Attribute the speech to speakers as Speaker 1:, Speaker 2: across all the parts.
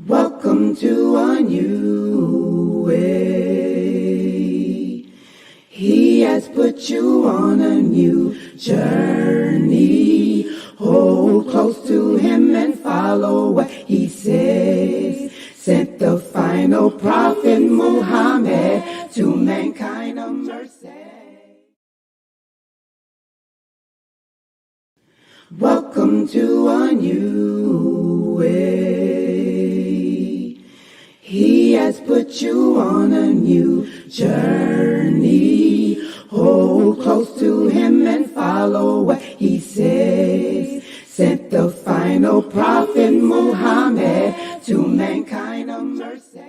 Speaker 1: Welcome to a new way. He has put you on a new journey. Hold close to him and follow what he says. Sent the final prophet Muhammad to mankind a mercy. Welcome to a new way. He has put you on a new journey. Hold close to him and follow what he says. Sent the final prophet Muhammad to mankind a mercy.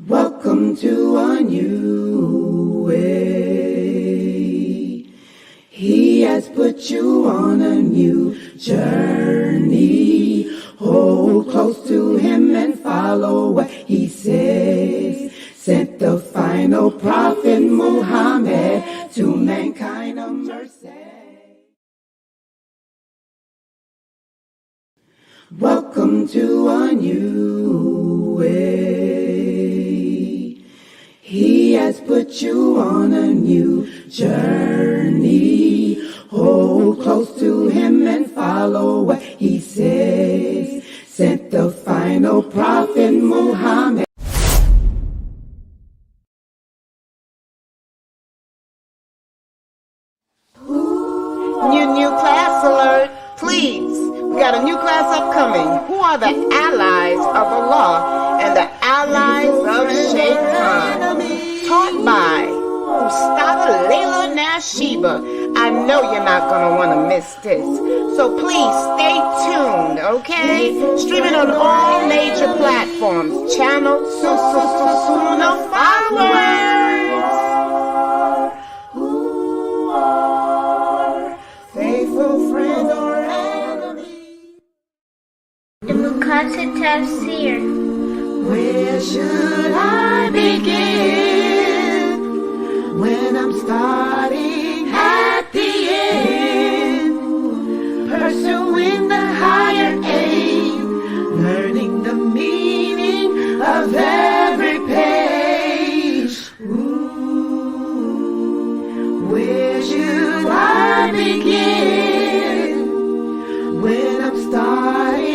Speaker 1: Welcome to a new way. He has put you on a new journey. Hold close to him and follow what he says. Sent the final prophet Muhammad to mankind a mercy. Welcome to a new way. He has put you on a new journey. Hold close to him and follow what he says. Sent the final prophet Muhammad.
Speaker 2: New class alert, please. We got a new class upcoming. Who are the allies of Allah and the allies of Shaytan? Taught by Ustad Layla Nashiba. I know you're not going to want to miss this. So please stay tuned, okay? Streaming on all major platforms. Channel Sunnahfollowers.
Speaker 3: Tafsir.
Speaker 1: Where should I begin when I'm starting at the end? Pursuing the higher aim, learning the meaning of every page. Where should I begin when I'm starting?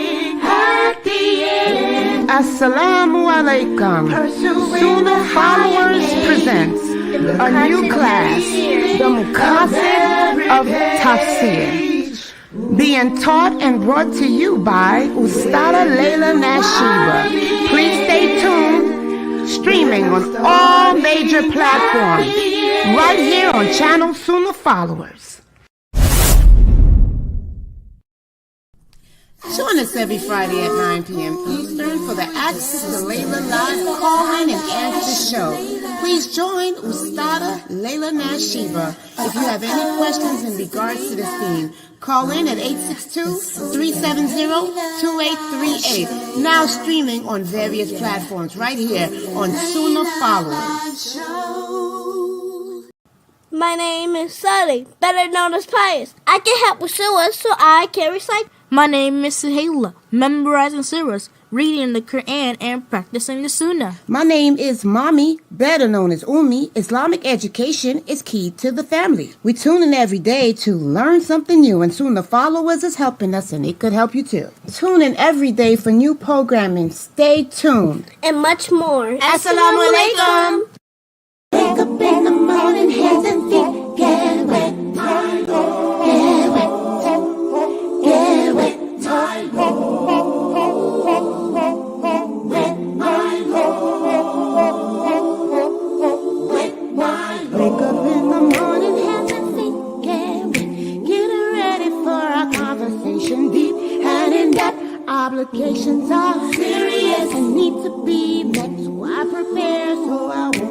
Speaker 2: Assalamu alaikum. Sunnahfollowers presents a new class, the Muqasid of Tafsir, being taught and brought to you by Ustada Layla Nashiba. Please stay tuned, streaming on all major platforms, right here on channel Sunnahfollowers. Join us every Friday at 9 p.m. Eastern for the Access to Layla Live call-in and answer show. Please join Ustada Layla Nashiba. If you have any questions in regards to this theme, call in at 862-370-2838. Now streaming on various platforms right here on Sunnahfollowers.
Speaker 3: My name is Sully, better known as Pius. I can help with surahs so I can recite.
Speaker 4: My name is Suhaila, memorizing surahs, reading the Quran, and practicing the Sunnah.
Speaker 2: My name is Mommy, better known as Ummi. Islamic education is key to the family. We tune in every day to learn something new, and Sunnahfollowers is helping us, and it could help you too. Tune in every day for new programming. Stay tuned.
Speaker 3: And much more.
Speaker 2: Assalamu alaikum.
Speaker 1: Wake up in the morning, hands and feet get wet. My Lord, get wet. Get wet, my Lord. Wet, my Lord. Wet, my Lord. Wake up in the morning, hands and feet get wet. Getting ready for our conversation, deep and in depth. Obligations are serious and need to be met. So I prepare so I won't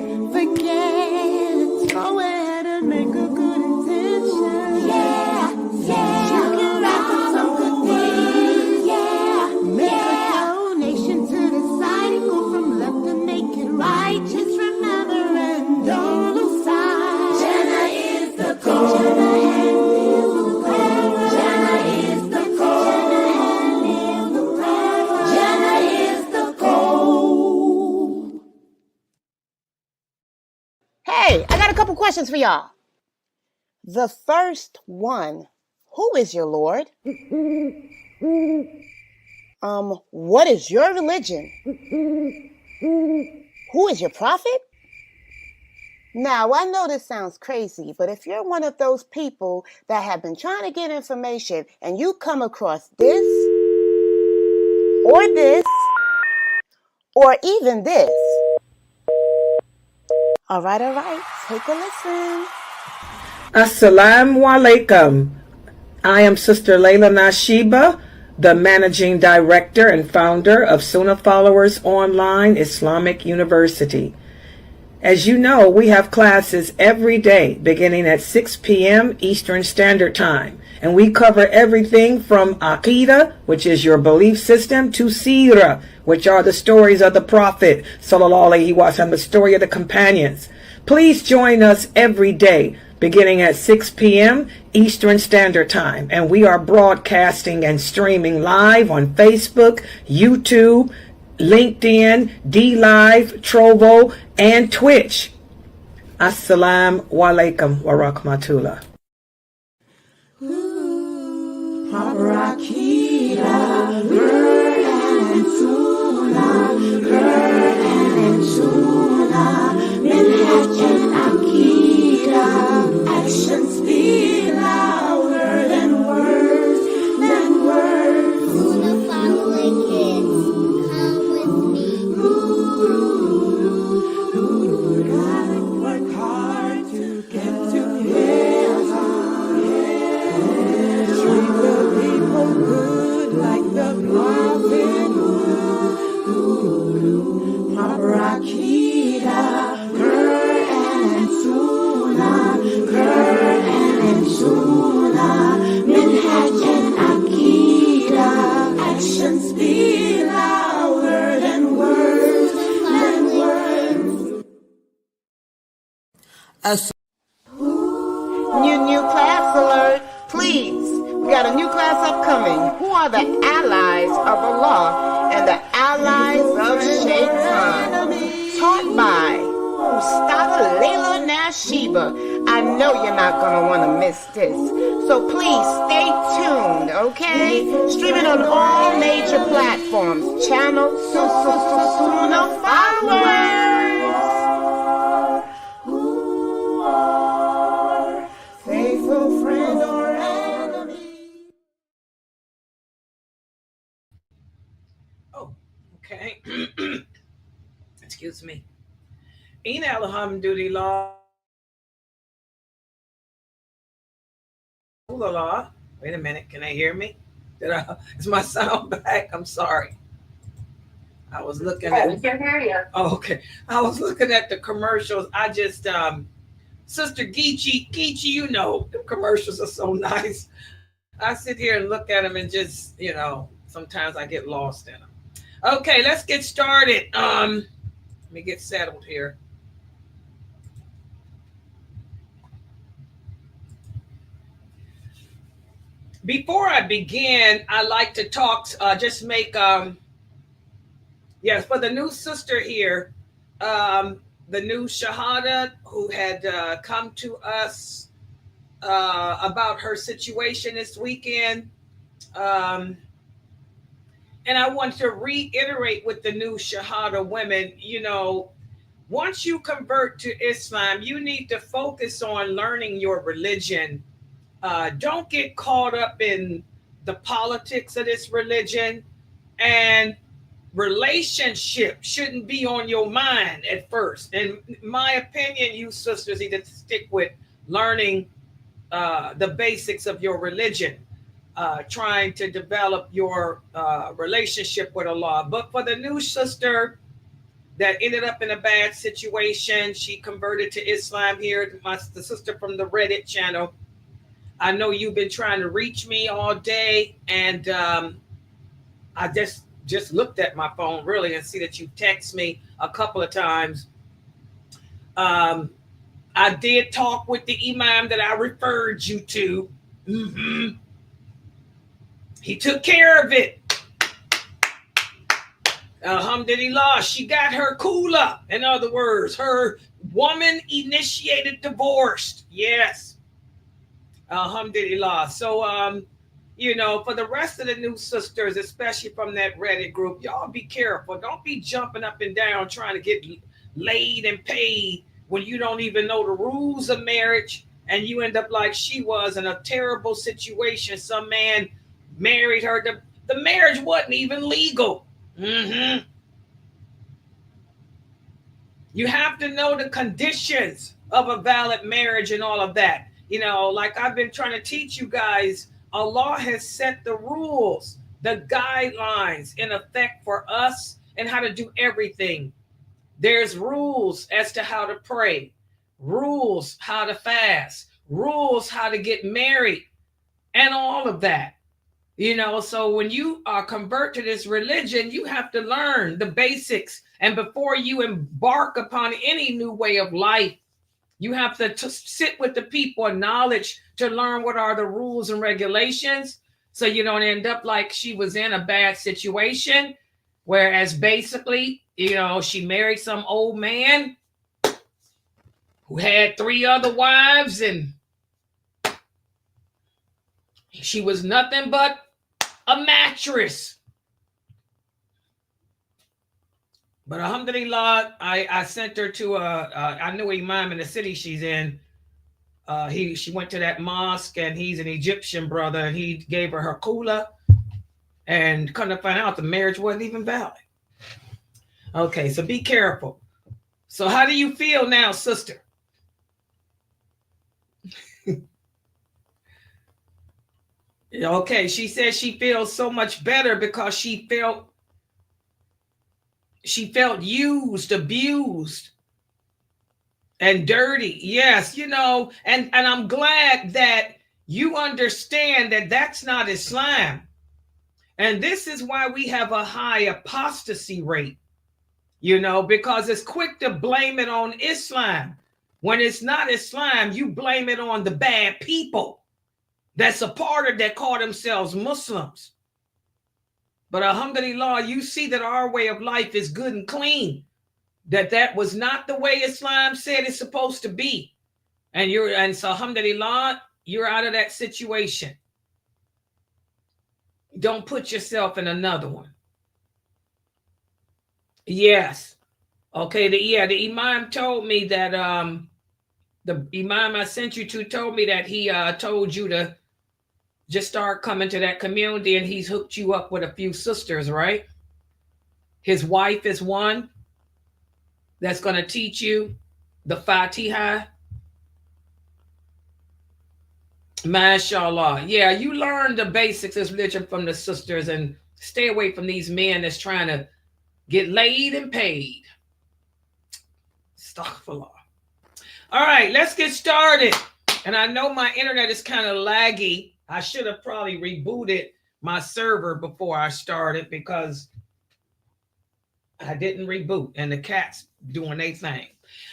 Speaker 2: Hey, I got a couple questions for y'all. The first one, who is your Lord? What is your religion? Who is your prophet? Now, I know this sounds crazy, but if you're one of those people that have been trying to get information and you come across this, or even this. All right, take a listen.
Speaker 5: Assalamu alaikum. I am Sister Layla Nashiba, the Managing Director and founder of Sunnahfollowers Online Islamic University. As you know, we have classes every day beginning at 6 p.m. Eastern Standard Time. And we cover everything from Aqidah, which is your belief system, to Seerah, which are the stories of the Prophet, Sallallahu Alaihi Wasallam, the story of the companions. Please join us every day beginning at 6 p.m. Eastern Standard Time. And we are broadcasting and streaming live on Facebook, YouTube, LinkedIn, DLive, Trovo, and Twitch. Assalamu alaikum wa rahmatullah.
Speaker 1: Proper Aqidah, Quran and Sunnah, Quran and Sunnah, Minhaj and Aqidah, actions speak louder than words,
Speaker 3: Sunnah-following kids, come with me.
Speaker 1: Gotta work hard to get to heaven. Treat the people good like the prophet would. Proper Aqidah, Quran and Sunnah, Quran and Sunnah, Minhaj and Aqidah, actions speak louder than words,
Speaker 2: New class alert, please. We got a new class upcoming. Who are the allies of Allah and the allies of Shaytan? Taught by Ustadha Layla Nashiba. I know you're not going to want to miss this. So please stay tuned, okay? Streaming on all major platforms. Channel Sunnahfollowers.
Speaker 1: faithful friend or enemy.
Speaker 5: Oh, okay. Excuse me. Ina alhamdulillah. Wait a minute. Can I hear me? Is my sound back? I'm sorry. I was looking at.
Speaker 6: We can hear you.
Speaker 5: Oh, okay. I was looking at the commercials. I just, Sister Geechee, you know, the commercials are so nice. I sit here and look at them and just, sometimes I get lost in them. Okay, let's get started. Let me get settled here. Before I begin, I like to talk, just make, yes, for the new sister here, the new Shahada who had come to us about her situation this weekend. And I want to reiterate with the new Shahada women, once you convert to Islam, you need to focus on learning your religion. Don't get caught up in the politics of this religion, and relationship shouldn't be on your mind at first. In my opinion, you sisters need to stick with learning the basics of your religion, trying to develop your relationship with Allah. But for the new sister that ended up in a bad situation, she converted to Islam here, the sister from the Reddit channel. I know you've been trying to reach me all day, and I just looked at my phone really and see that you text me a couple of times. I did talk with the imam that I referred you to. Mm-hmm. He took care of it. Alhamdulillah, she got her kula. In other words, her woman initiated divorce. Yes. Alhamdulillah. So, for the rest of the new sisters, especially from that Reddit group, y'all be careful. Don't be jumping up and down trying to get laid and paid when you don't even know the rules of marriage, and you end up like she was in a terrible situation. Some man married her. The marriage wasn't even legal. Mm-hmm. You have to know the conditions of a valid marriage and all of that. Like I've been trying to teach you guys, Allah has set the rules, the guidelines in effect for us and how to do everything. There's rules as to how to pray, rules how to fast, rules how to get married, and all of that. So when you convert to this religion, you have to learn the basics. And before you embark upon any new way of life, you have to sit with the people of knowledge to learn what are the rules and regulations, so you don't end up like she was in a bad situation, whereas basically, she married some old man who had 3 other wives, and she was nothing but a mattress. But alhamdulillah, I sent her to I knew imam in the city she's in. She went to that mosque, and he's an Egyptian brother, and he gave her kula, and come to find out the marriage wasn't even valid. Okay, so be careful. So how do you feel now, sister? Okay, she says she feels so much better because she felt used, abused, and dirty. Yes, and I'm glad that you understand that that's not Islam. And this is why we have a high apostasy rate, because it's quick to blame it on Islam. When it's not Islam, you blame it on the bad people that's a part of that call themselves Muslims. But alhamdulillah, you see that our way of life is good and clean. That was not the way Islam said it's supposed to be. And so alhamdulillah, you're out of that situation. Don't put yourself in another one. Yes. Okay, the imam told me that the imam I sent you to told me that he told you to just start coming to that community, and he's hooked you up with a few sisters, right? His wife is one that's going to teach you the Fatiha. MashaAllah. Yeah, you learn the basics of religion from the sisters, and stay away from these men that's trying to get laid and paid. Astaghfirullah. All right, let's get started. And I know my internet is kind of laggy. I should have probably rebooted my server before I started, because I didn't reboot and the cat's doing their thing.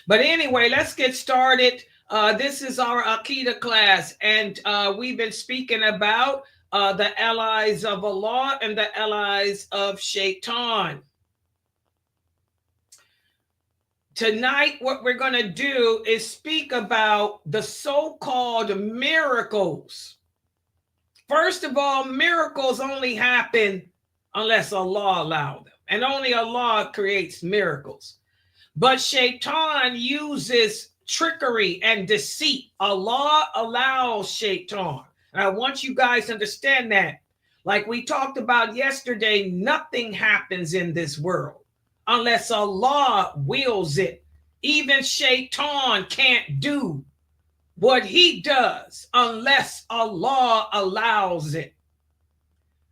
Speaker 5: But anyway, let's get started. This is our Aqidah class, and we've been speaking about the allies of Allah and the allies of Shaytan. Tonight, what we're going to do is speak about the so-called miracles. First of all, miracles only happen unless Allah allows them. And only Allah creates miracles. But Shaytan uses trickery and deceit. Allah allows Shaytan. And I want you guys to understand that. Like we talked about yesterday, nothing happens in this world unless Allah wills it. Even Shaytan can't do what he does unless Allah allows it.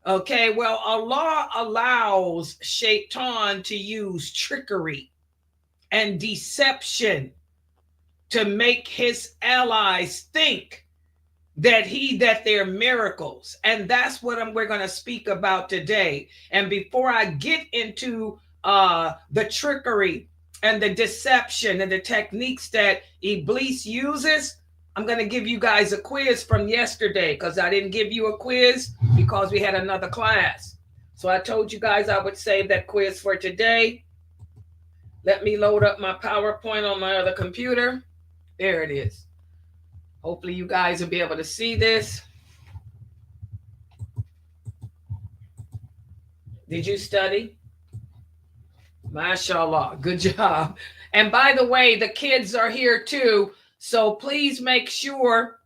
Speaker 5: Okay, well, Allah allows Shaytan to use trickery and deception to make his allies think that they're miracles. And that's what we're going to speak about today. And before I get into the trickery and the deception and the techniques that Iblis uses, I'm going to give you guys a quiz from yesterday, because I didn't give you a quiz because we had another class. So I told you guys I would save that quiz for today. Let me load up my PowerPoint on my other computer. There it is. Hopefully you guys will be able to see this. Did you study? MashaAllah. Good job. And by the way, the kids are here too. So please make sure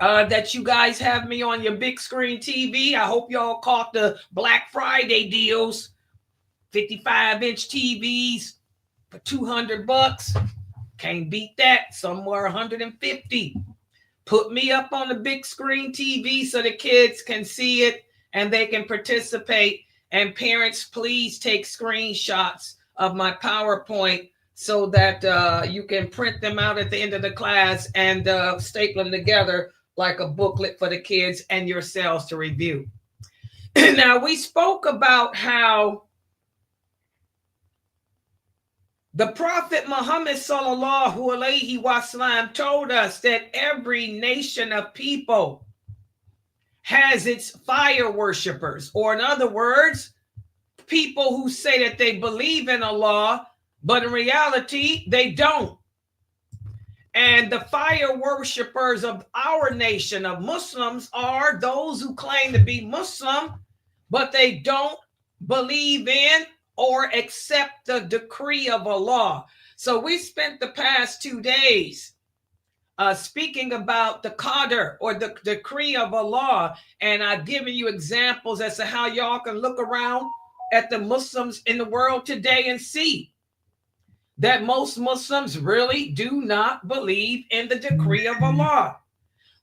Speaker 5: that you guys have me on your big screen TV. I hope y'all caught the Black Friday deals. 55-inch TVs for $200. Can't beat that. Somewhere 150. Put me up on the big screen TV so the kids can see it and they can participate. And parents, please take screenshots of my PowerPoint so that you can print them out at the end of the class and staple them together like a booklet for the kids and yourselves to review. Now, we spoke about how the Prophet Muhammad sallallahu alaihi wasallam told us that every nation of people has its fire worshipers, or in other words, people who say that they believe in Allah, but in reality, they don't. And the fire worshipers of our nation of Muslims are those who claim to be Muslim, but they don't believe in or accept the decree of Allah. So we spent the past 2 days speaking about the qadr, or the decree of Allah, and I've given you examples as to how y'all can look around at the Muslims in the world today and see that most Muslims really do not believe in the decree of Allah.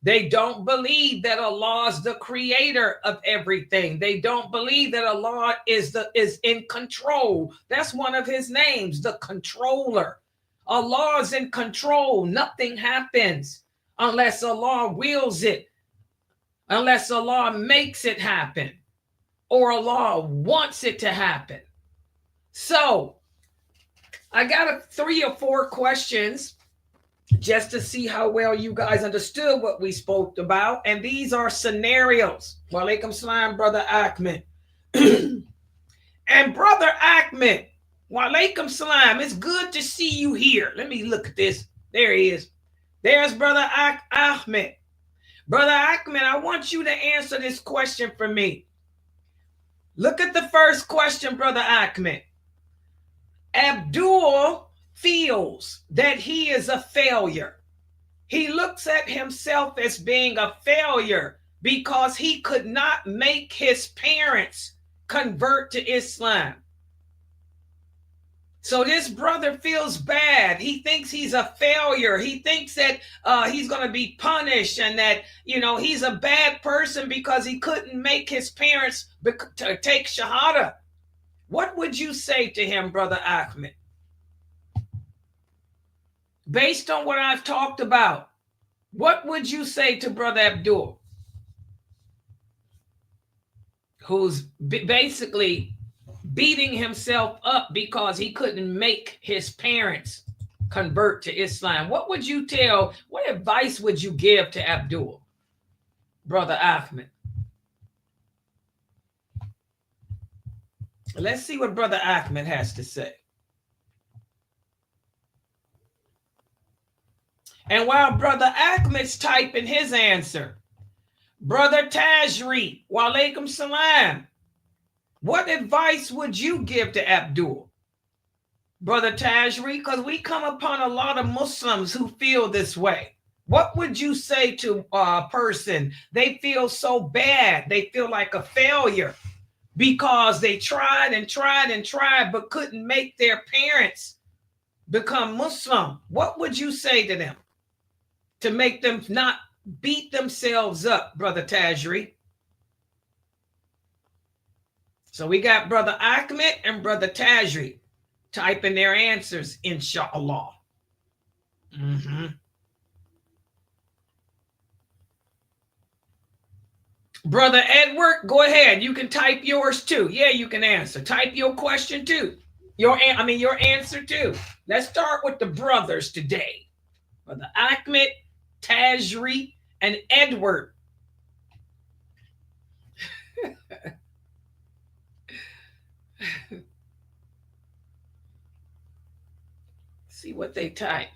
Speaker 5: They don't believe that Allah is the creator of everything. They don't believe that Allah is in control. That's one of his names, the controller. Allah is in control. Nothing happens unless Allah wills it, unless Allah makes it happen, or Allah wants it to happen. So I got 3 or 4 questions just to see how well you guys understood what we spoke about. And these are scenarios. Wa alaikum salam, Brother Ahmed. And Brother Ahmed, wa alaikum salam, it's good to see you here. Let me look at this. There he is. There's Brother Ahmed. Brother Ahmed, I want you to answer this question for me. Look at the first question, Brother Ahmed. Abdul feels that he is a failure. He looks at himself as being a failure because he could not make his parents convert to Islam. So this brother feels bad. He thinks he's a failure. He thinks that he's going to be punished and that, he's a bad person because he couldn't make his parents take Shahada. What would you say to him, Brother Ahmed? Based on what I've talked about, what would you say to Brother Abdul, who's basically beating himself up because he couldn't make his parents convert to Islam? What advice would you give to Abdul, Brother Ahmed? Let's see what Brother Ahmed has to say. And while Brother Ahmed's typing his answer, Brother Tajri, wa alaikum salam, what advice would you give to Abdul? Brother Tajri, because we come upon a lot of Muslims who feel this way. What would you say to a person? They feel so bad. They feel like a failure because they tried and tried and tried, but couldn't make their parents become Muslim. What would you say to them to make them not beat themselves up, Brother Tajri? So we got Brother Ahmed and Brother Tajri typing their answers, inshallah. Brother Edward, go ahead. You can type yours too. Yeah, you can answer. Type your question too. Your answer too. Let's start with the brothers today. Brother Ahmed, Tajri, and Edward. See what they type.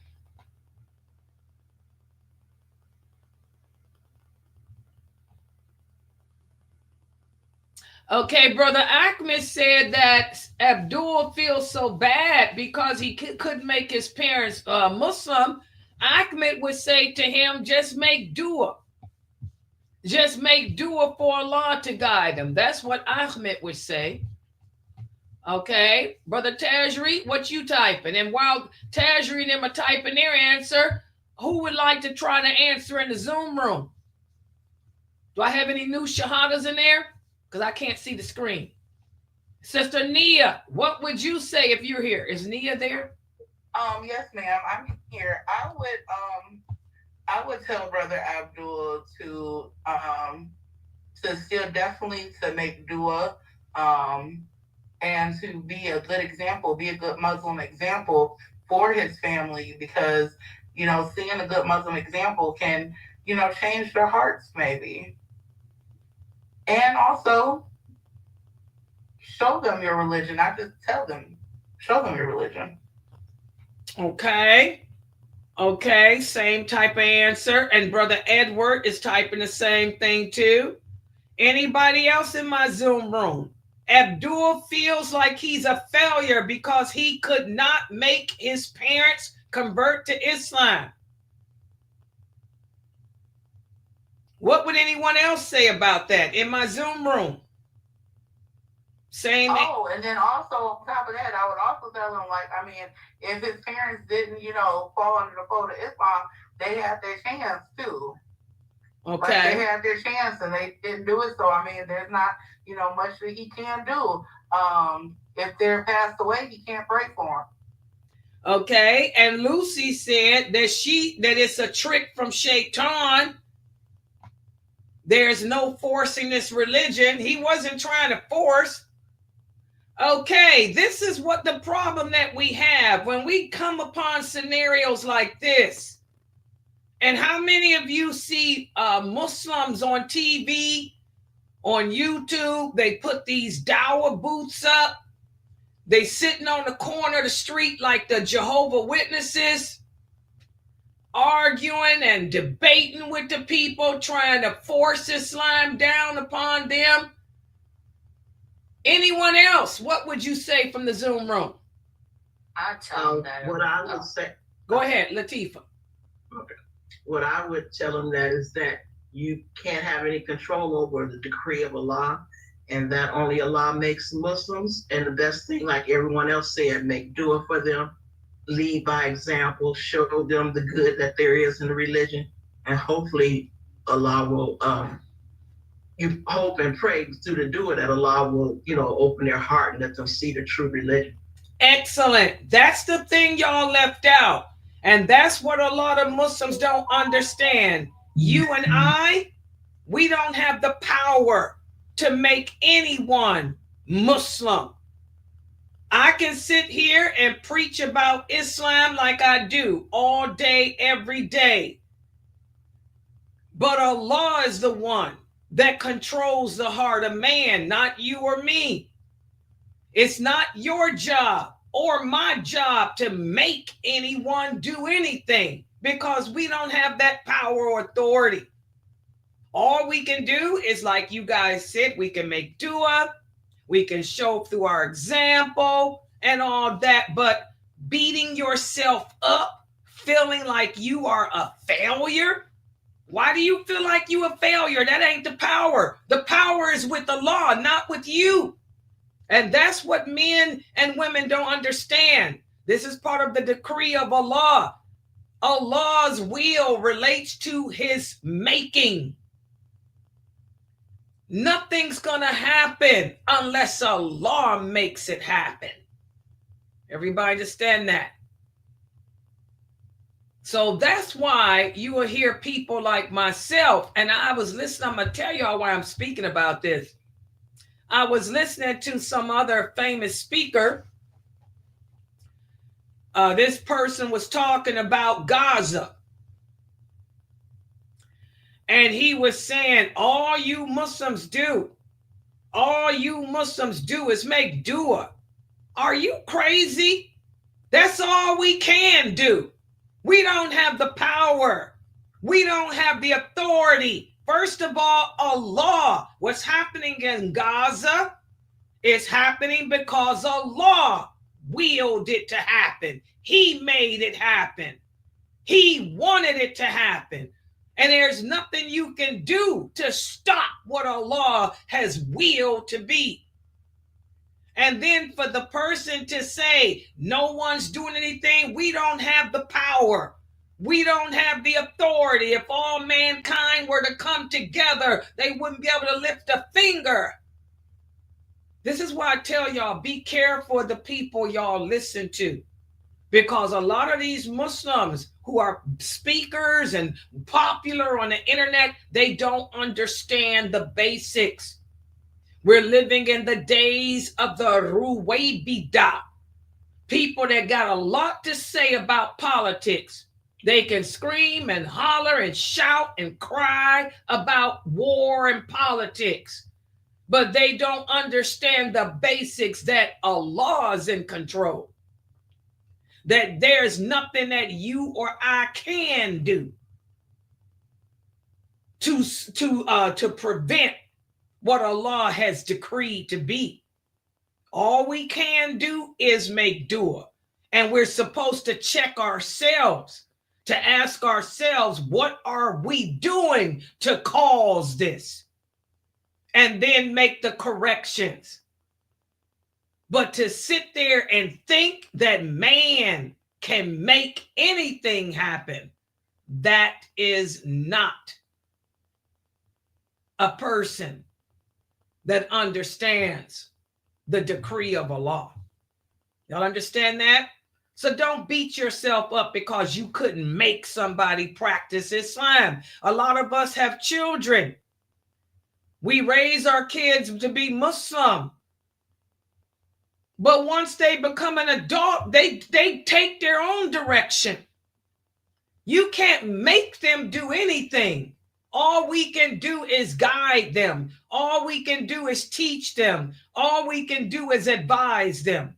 Speaker 5: Okay, Brother Ahmed said that Abdul feels so bad because he couldn't make his parents Muslim. Ahmed would say to him, just make dua. Just make dua for Allah to guide him. That's what Ahmed would say. Okay, Brother Tajri, what you typing? And while Tajri and them are typing their answer, who would like to try to answer in the Zoom room? Do I have any new shahadas in there? Because I can't see the screen. Sister Nia, what would you say if you're here? Is Nia there?
Speaker 6: Yes, ma'am. I'm here. I would tell Brother Abdul to still definitely to make dua, and to be a good example, be a good Muslim example for his family, because seeing a good Muslim example can change their hearts maybe, and also show them your religion, not just tell them, show them your religion.
Speaker 5: Okay, same type of answer. And Brother Edward is typing the same thing too. Anybody else in my Zoom room? Abdul feels like he's a failure because he could not make his parents convert to Islam. What would anyone else say about that in my Zoom room? Same.
Speaker 6: Oh, and then also on top of that, I would also tell him, if his parents didn't, fall under the fold of Islam, they had their chance too.
Speaker 5: Okay.
Speaker 6: They had their chance and they didn't do it. So there's not, much that he can do. If they're passed away, he can't pray for them.
Speaker 5: Okay, and Lucy said that it's a trick from Shaytan. There's no forcing this religion. He wasn't trying to force. Okay, this is what the problem that we have when we come upon scenarios like this. And how many of you see Muslims on TV, on YouTube? They put these dawah booths up. They sitting on the corner of the street like the Jehovah Witnesses, arguing and debating with the people, trying to force Islam down upon them. Anyone else? What would you say from the Zoom room?
Speaker 6: I tell them that.
Speaker 7: What I would say.
Speaker 5: Go ahead, Latifa.
Speaker 7: Okay. What I would tell them that is that you can't have any control over the decree of Allah, and that only Allah makes Muslims. And the best thing, like everyone else said, make dua for them, lead by example, show them the good that there is in the religion, and hopefully Allah will. You hope and pray through the dua that Allah will, open their heart and let them see the true religion.
Speaker 5: Excellent. That's the thing y'all left out. And that's what a lot of Muslims don't understand. You and I, we don't have the power to make anyone Muslim. I can sit here and preach about Islam like I do all day, every day. But Allah is the one that controls the heart of man, not you or me. It's not your job or my job to make anyone do anything, because we don't have that power or authority. All we can do is, like you guys said, we can make dua, we can show through our example and all that, but beating yourself up, feeling like you are a failure. Why do you feel like you a failure? That ain't the power. The power is with Allah, not with you. And that's what men and women don't understand. This is part of the decree of Allah. Allah's will relates to his making. Nothing's going to happen unless Allah makes it happen. Everybody understand that? So that's why you will hear people like myself. And I was listening. I'm going to tell y'all why I'm speaking about this. I was listening to some other famous speaker. This person was talking about Gaza. And he was saying, all you Muslims do All you Muslims do is make dua. Are you crazy? That's all we can do. We don't have the power. We don't have the authority. First of all, Allah. What's happening in Gaza is happening because Allah willed it to happen. He made it happen. He wanted it to happen. And there's nothing you can do to stop what Allah has willed to be. And then for the person to say, no one's doing anything, we don't have the power. We don't have the authority. If all mankind were to come together, they wouldn't be able to lift a finger. This is why I tell y'all, be careful of the people y'all listen to. Because a lot of these Muslims who are speakers and popular on the internet, they don't understand the basics. We're living in the days of the Ruwaybida. People that got a lot to say about politics. They can scream and holler and shout and cry about war and politics. But they don't understand the basics that Allah is in control. That there's nothing that you or I can do to prevent what Allah has decreed to be. All we can do is make dua. And we're supposed to check ourselves, to ask ourselves, what are we doing to cause this? And then make the corrections. But to sit there and think that man can make anything happen, that is not a person that understands the decree of Allah. Y'all understand that? So don't beat yourself up because you couldn't make somebody practice Islam. A lot of us have children. We raise our kids to be Muslim. But once they become an adult, they take their own direction. You can't make them do anything. All we can do is guide them. All we can do is teach them. All we can do is advise them.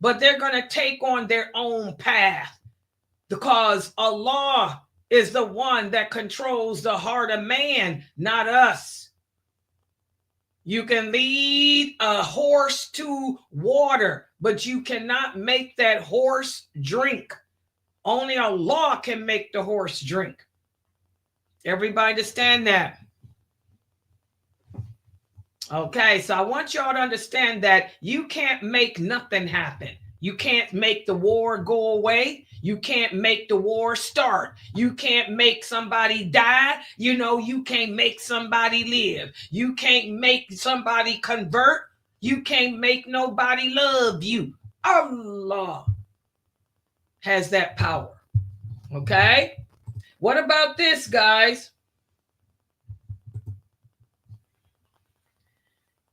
Speaker 5: But they're going to take on their own path because Allah is the one that controls the heart of man, not us. You can lead a horse to water, but you cannot make that horse drink. Only Allah can make the horse drink. Everybody understand that? Okay, so I want y'all to understand that you can't make nothing happen. You can't make the war go away. You can't make the war start. You can't make somebody die. You can't make somebody live. You can't make somebody convert. You can't make nobody love you. Allah has that power. Okay? What about this, guys?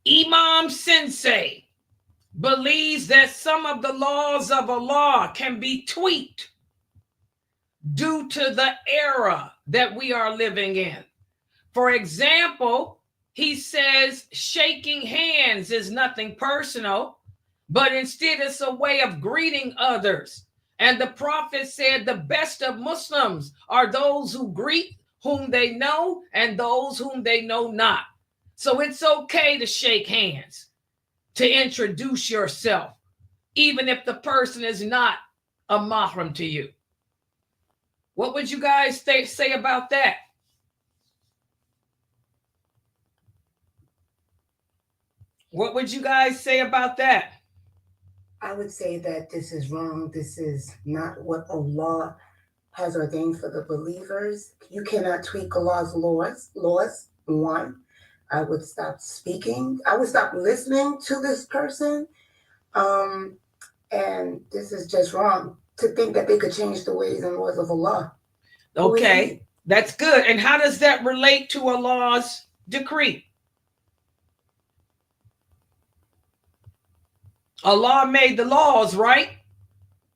Speaker 5: Imam Sensei believes that some of the laws of Allah can be tweaked due to the era that we are living in. For example, he says shaking hands is nothing personal, but instead it's a way of greeting others. And the Prophet said the best of Muslims are those who greet whom they know and those whom they know not. So it's okay to shake hands, to introduce yourself, even if the person is not a mahram to you. What would you guys say about that? What would you guys say about that?
Speaker 1: I would say that this is wrong. This is not what Allah has ordained for the believers. You cannot tweak Allah's laws. One, I would stop speaking. I would stop listening to this person. And this is just wrong to think that they could change the ways and laws of Allah.
Speaker 5: Okay, that's good. And how does that relate to Allah's decree? Allah made the laws, right?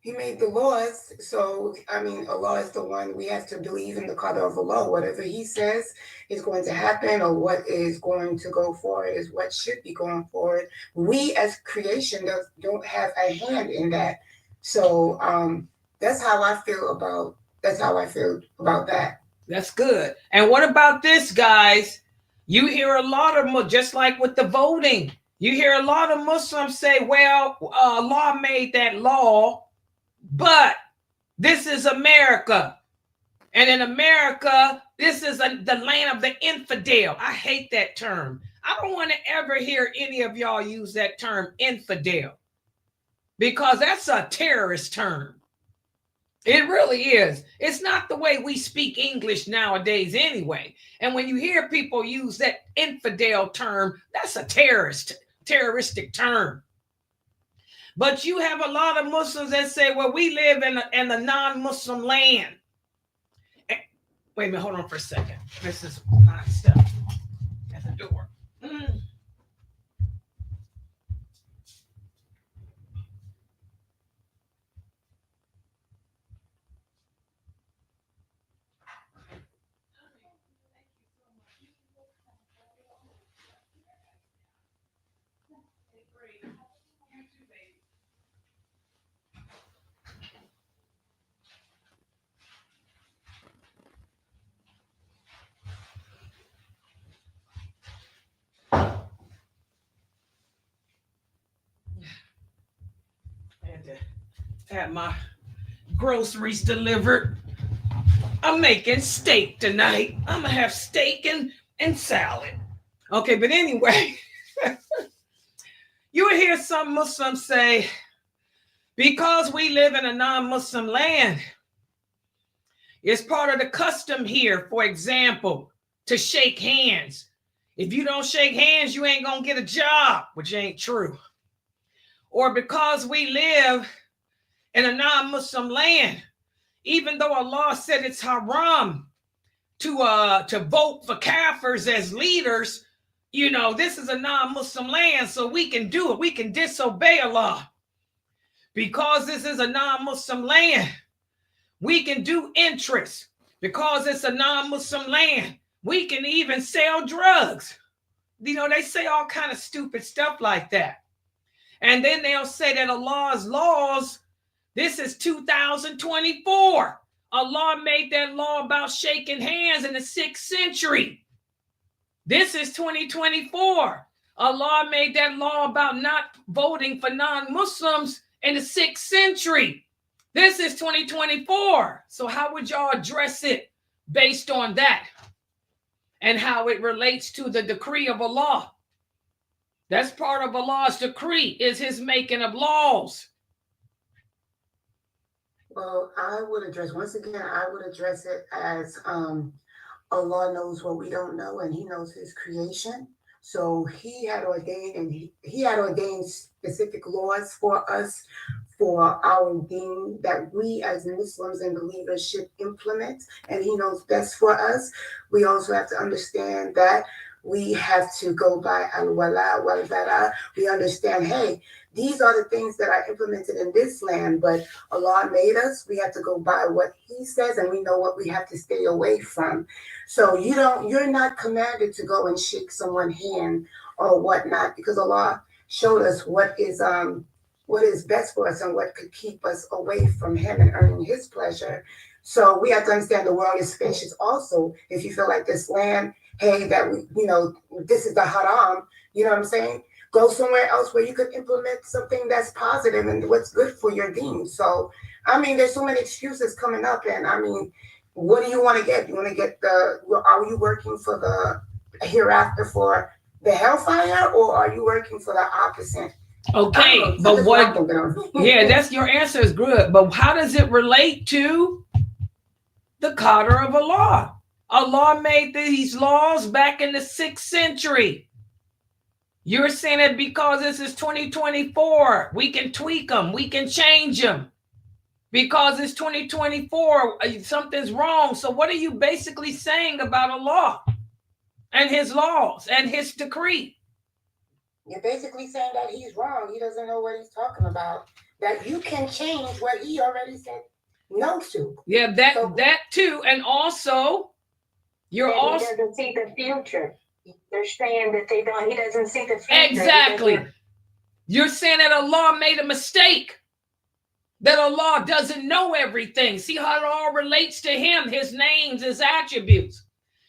Speaker 1: He made the laws. So, I mean, Allah is the one. We have to believe in the qadr of Allah. Whatever He says is going to happen, or what is going to go forward is what should be going forward. We as creation don't have a hand in that. So, that's how I feel about that.
Speaker 5: That's good. And what about this, guys? You hear a lot of, just like with the voting, you hear a lot of Muslims say, well, Allah made that law, but this is America. And in America, this is the land of the infidel. I hate that term. I don't want to ever hear any of y'all use that term, infidel, because that's a terrorist term. It really is. It's not the way we speak English nowadays anyway. And when you hear people use that infidel term, that's a terroristic term. But you have a lot of Muslims that say, well, we live in a non-Muslim land. Wait a minute, hold on for a second. This is my stuff at the door. Had my groceries delivered. I'm making steak tonight. I'm gonna have steak and salad. Okay, but anyway, you will hear some Muslims say, because we live in a non-Muslim land, it's part of the custom here, for example, to shake hands. If you don't shake hands, you ain't gonna get a job, which ain't true. Or because we live in a non-Muslim land, even though Allah said it's haram to vote for kafirs as leaders, you know, this is a non-Muslim land, so we can do it. We can disobey Allah. Because this is a non-Muslim land, we can do interest. Because it's a non-Muslim land, we can even sell drugs. You know, they say all kind of stupid stuff like that. And then they'll say that Allah's laws, this is 2024. Allah made that law about shaking hands in the 6th century. This is 2024. Allah made that law about not voting for non-Muslims in the 6th century. This is 2024. So how would y'all address it based on that and how it relates to the decree of Allah? That's part of Allah's decree, is his making of laws.
Speaker 1: Well, I would address it as Allah knows what we don't know, and he knows his creation. So he had ordained, and he had ordained specific laws for us, for our deen, that we as Muslims and believers should implement, and he knows best for us. We also have to understand that we have to go by al-wala wal-bara. We understand, hey, these are the things that are implemented in this land, but Allah made us. We have to go by what he says, and we know what we have to stay away from. So you're not commanded to go and shake someone's hand or whatnot, because Allah showed us what is best for us and what could keep us away from him and earning his pleasure. So we have to understand the world is spacious also. If you feel like this land, hey, that this is the haram, you know what I'm saying? Go somewhere else where you could implement something that's positive and what's good for your deen. So, I mean, there's so many excuses coming up, and I mean, what do you want to get? You want to get are you working for the hereafter, for the hellfire, or are you working for the opposite?
Speaker 5: Okay, but what? Yeah, that's your answer is good. But how does it relate to the qadr of Allah? Allah made these laws back in the 6th century. You're saying that because this is 2024, we can tweak them, we can change them. Because it's 2024, something's wrong. So what are you basically saying about Allah and his laws and his decree?
Speaker 1: You're basically saying that he's wrong. He doesn't know what he's talking about. that you can change what he already said no to.
Speaker 5: Yeah, that too. And also, you're also...
Speaker 8: He doesn't see the future. They're saying that he doesn't see the future.
Speaker 5: Exactly. You're saying that Allah made a mistake. That Allah doesn't know everything. See how it all relates to him, his names, his attributes.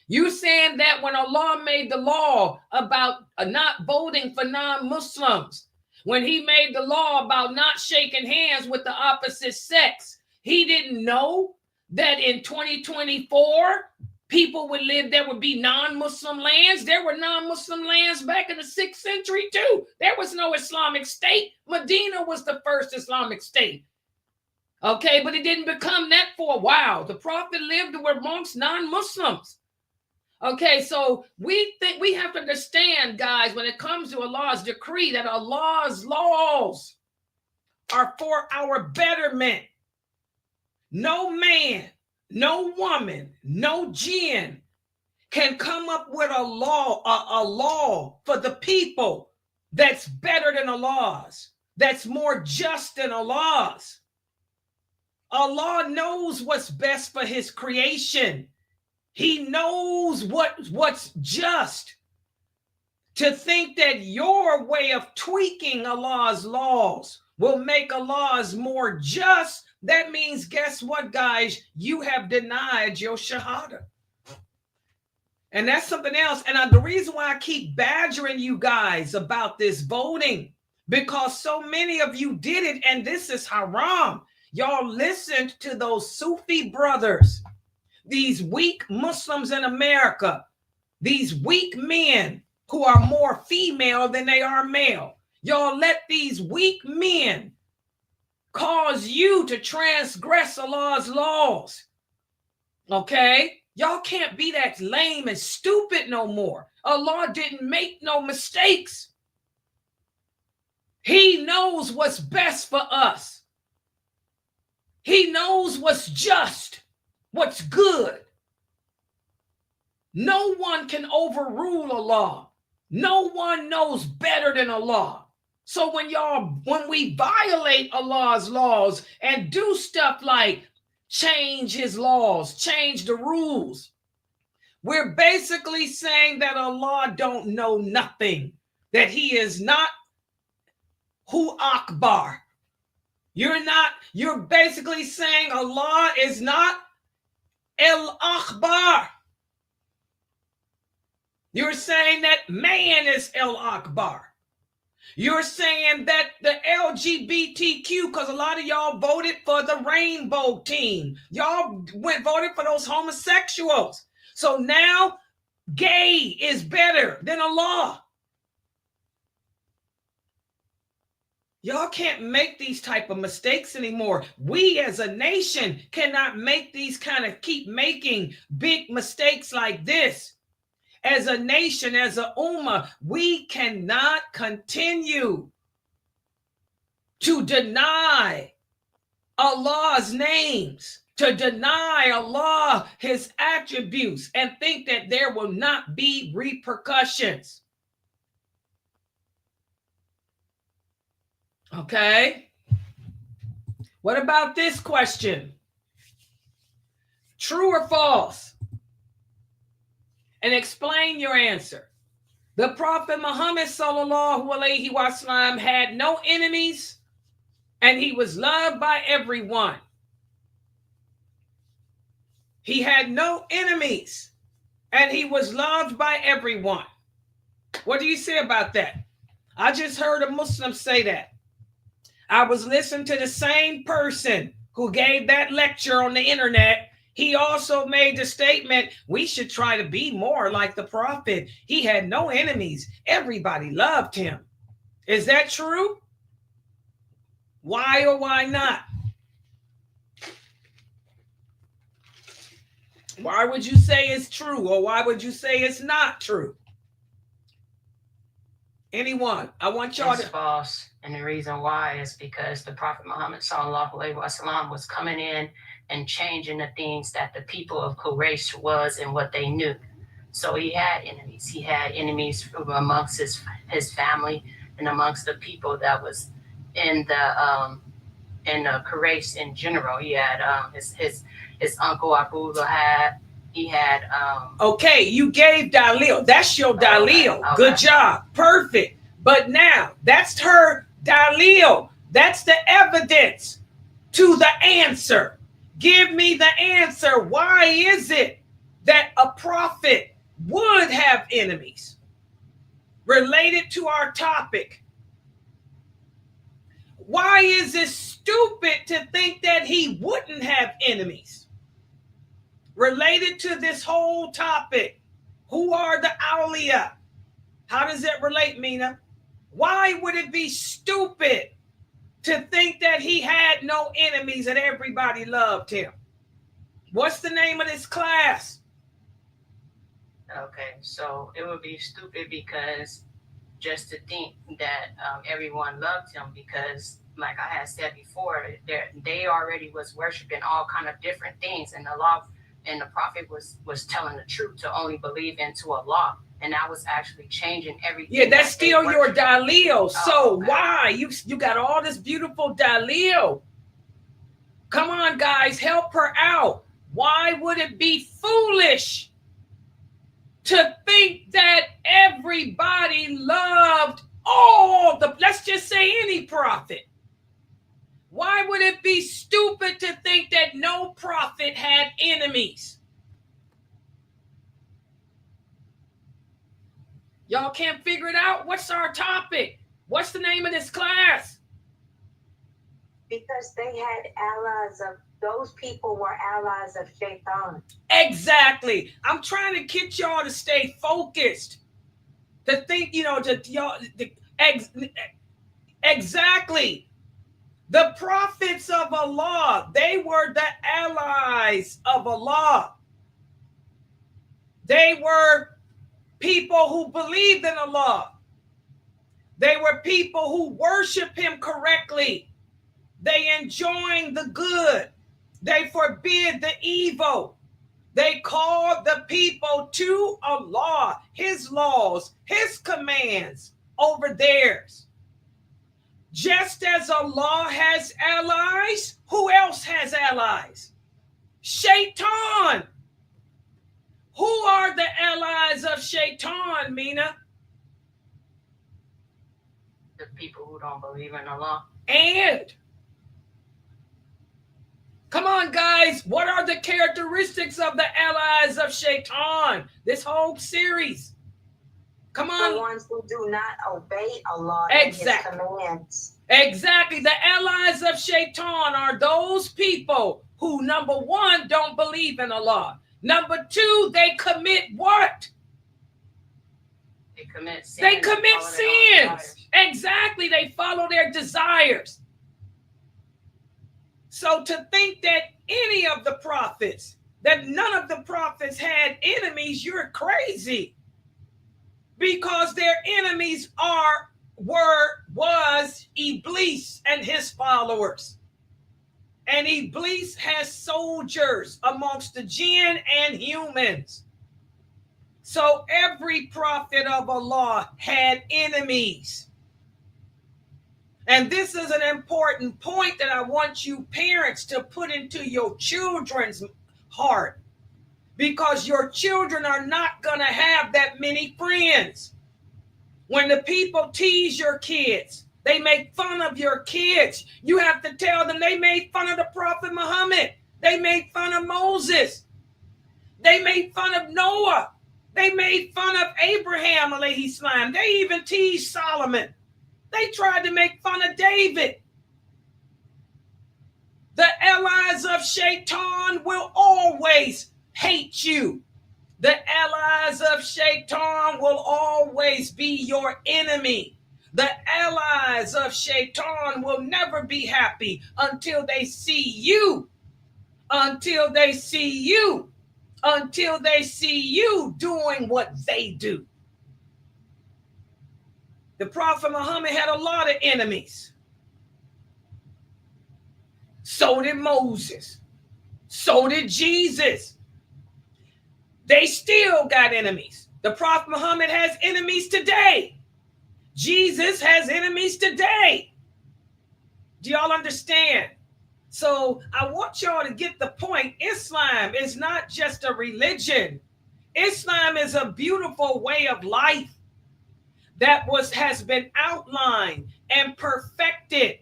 Speaker 5: You saying that when Allah made the law about not voting for non-Muslims, when he made the law about not shaking hands with the opposite sex, he didn't know that in 2024, people would live, there would be non-Muslim lands. There were non-Muslim lands back in the 6th century too. There was no Islamic state. Medina was the first Islamic state. Okay, but it didn't become that for a while. The Prophet lived amongst non-Muslims. Okay, so we think we have to understand, guys, when it comes to Allah's decree, that Allah's laws are for our betterment. No man, no woman, no jinn can come up with a law for the people that's better than Allah's, that's more just than Allah's. Allah knows what's best for his creation. He knows what's just. To think that your way of tweaking Allah's laws will make Allah's more just, that means, guess what, guys? You have denied your shahada. And that's something else. And the reason why I keep badgering you guys about this voting, because so many of you did it, and this is haram. Y'all listened to those Sufi brothers, these weak Muslims in America, these weak men who are more female than they are male. Y'all let these weak men cause you to transgress Allah's laws. Okay? Y'all can't be that lame and stupid no more. Allah didn't make no mistakes. He knows what's best for us. He knows what's just, what's good. No one can overrule Allah. No one knows better than Allah. So when we violate Allah's laws and do stuff like change his laws, change the rules, we're basically saying that Allah don't know nothing, that he is not Hu Akbar. You're basically saying Allah is not El Akbar. You're saying that man is El Akbar. You're saying that the LGBTQ, because a lot of y'all voted for the rainbow team. Y'all voted for those homosexuals. So now gay is better than Allah. Y'all can't make these type of mistakes anymore. We as a nation cannot make these keep making big mistakes like this. As a nation, as a ummah, we cannot continue to deny Allah's names, to deny Allah his attributes, and think that there will not be repercussions. Okay. What about this question? True or false? And explain your answer. The Prophet Muhammad sallallahu alaihi wasallam had no enemies, and he was loved by everyone. He had no enemies, and he was loved by everyone. What do you say about that? I just heard a Muslim say that. I was listening to the same person who gave that lecture on the internet. He also made the statement, we should try to be more like the Prophet. He had no enemies. Everybody loved him. Is that true? Why or why not? Why would you say it's true, or why would you say it's not true? Anyone? I want y'all
Speaker 8: to... It's false. And the reason why is because the Prophet Muhammad sallallahu alaihi wasallam was coming in and changing the things that the people of Quraysh was and what they knew. So he had enemies. He had enemies from amongst his family and amongst the people that was in the in Quraysh in general. He had his uncle Abu Lahab. He had
Speaker 5: Okay, you gave Dalil. That's your Dalil.
Speaker 8: Okay.
Speaker 5: Good job. Perfect. But now that's her Dalil. That's the evidence to the answer. Give me the answer. Why is it that a prophet would have enemies? Related to our topic. Why is it stupid to think that he wouldn't have enemies? Related to this whole topic. Who are the awliya? How does it relate, Mina? Why would it be stupid to think that he had no enemies and everybody loved him? What's the name of this class?
Speaker 8: Okay, so it would be stupid because just to think that everyone loved him, because like I had said before, they already was worshiping all kind of different things, and the law and the prophet was telling the truth to only believe into Allah, and that was actually changing everything.
Speaker 5: Yeah, that's still your Dalil. So
Speaker 8: okay.
Speaker 5: Why you got all this beautiful Dalil? Come on, guys, help her out. Why would it be foolish to think that everybody loved all the, let's just say any prophet? Why would it be stupid to think that no prophet had enemies? Y'all can't figure it out? What's our topic? What's the name of this class?
Speaker 9: Because they had allies of, those people were allies of Shaytan.
Speaker 5: Exactly. I'm trying to get y'all to stay focused. To think, exactly. The prophets of Allah, they were the allies of Allah. They were people who believed in Allah. They were people who worship him correctly. They enjoin the good. They forbid the evil. They called the people to Allah, his laws, his commands over theirs. Just as Allah has allies, who else has allies? Shaytan. Who are the allies of Shaytan, Mina?
Speaker 8: The people who don't believe in Allah.
Speaker 5: And come on, guys. What are the characteristics of the allies of Shaytan? This whole series. Come on.
Speaker 9: The ones who do not obey Allah
Speaker 5: exactly.
Speaker 9: and his commands.
Speaker 5: Exactly. The allies of Shaytan are those people who, number one, don't believe in Allah. Number two, they commit what?
Speaker 8: They commit sins.
Speaker 5: They commit sins. Exactly. They follow their desires. So to think that any of the prophets, that none of the prophets had enemies, you're crazy. Because their enemies was Iblis and his followers. And Iblis has soldiers amongst the jinn and humans. So every prophet of Allah had enemies. And this is an important point that I want you parents to put into your children's heart. Because your children are not going to have that many friends. When the people tease your kids, they make fun of your kids, you have to tell them they made fun of the Prophet Muhammad. They made fun of Moses. They made fun of Noah. They made fun of Abraham, alayhi salam. They even teased Solomon. They tried to make fun of David. The allies of Shaytan will always hate you. The allies of Shaytan will always be your enemy. The allies of Shaytan will never be happy until they see you. Until they see you. Until they see you doing what they do. The Prophet Muhammad had a lot of enemies. So did Moses. So did Jesus. They still got enemies. The Prophet Muhammad has enemies today. Jesus has enemies today. Do y'all understand? So I want y'all to get the point. Islam is not just a religion. Islam is a beautiful way of life that has been outlined and perfected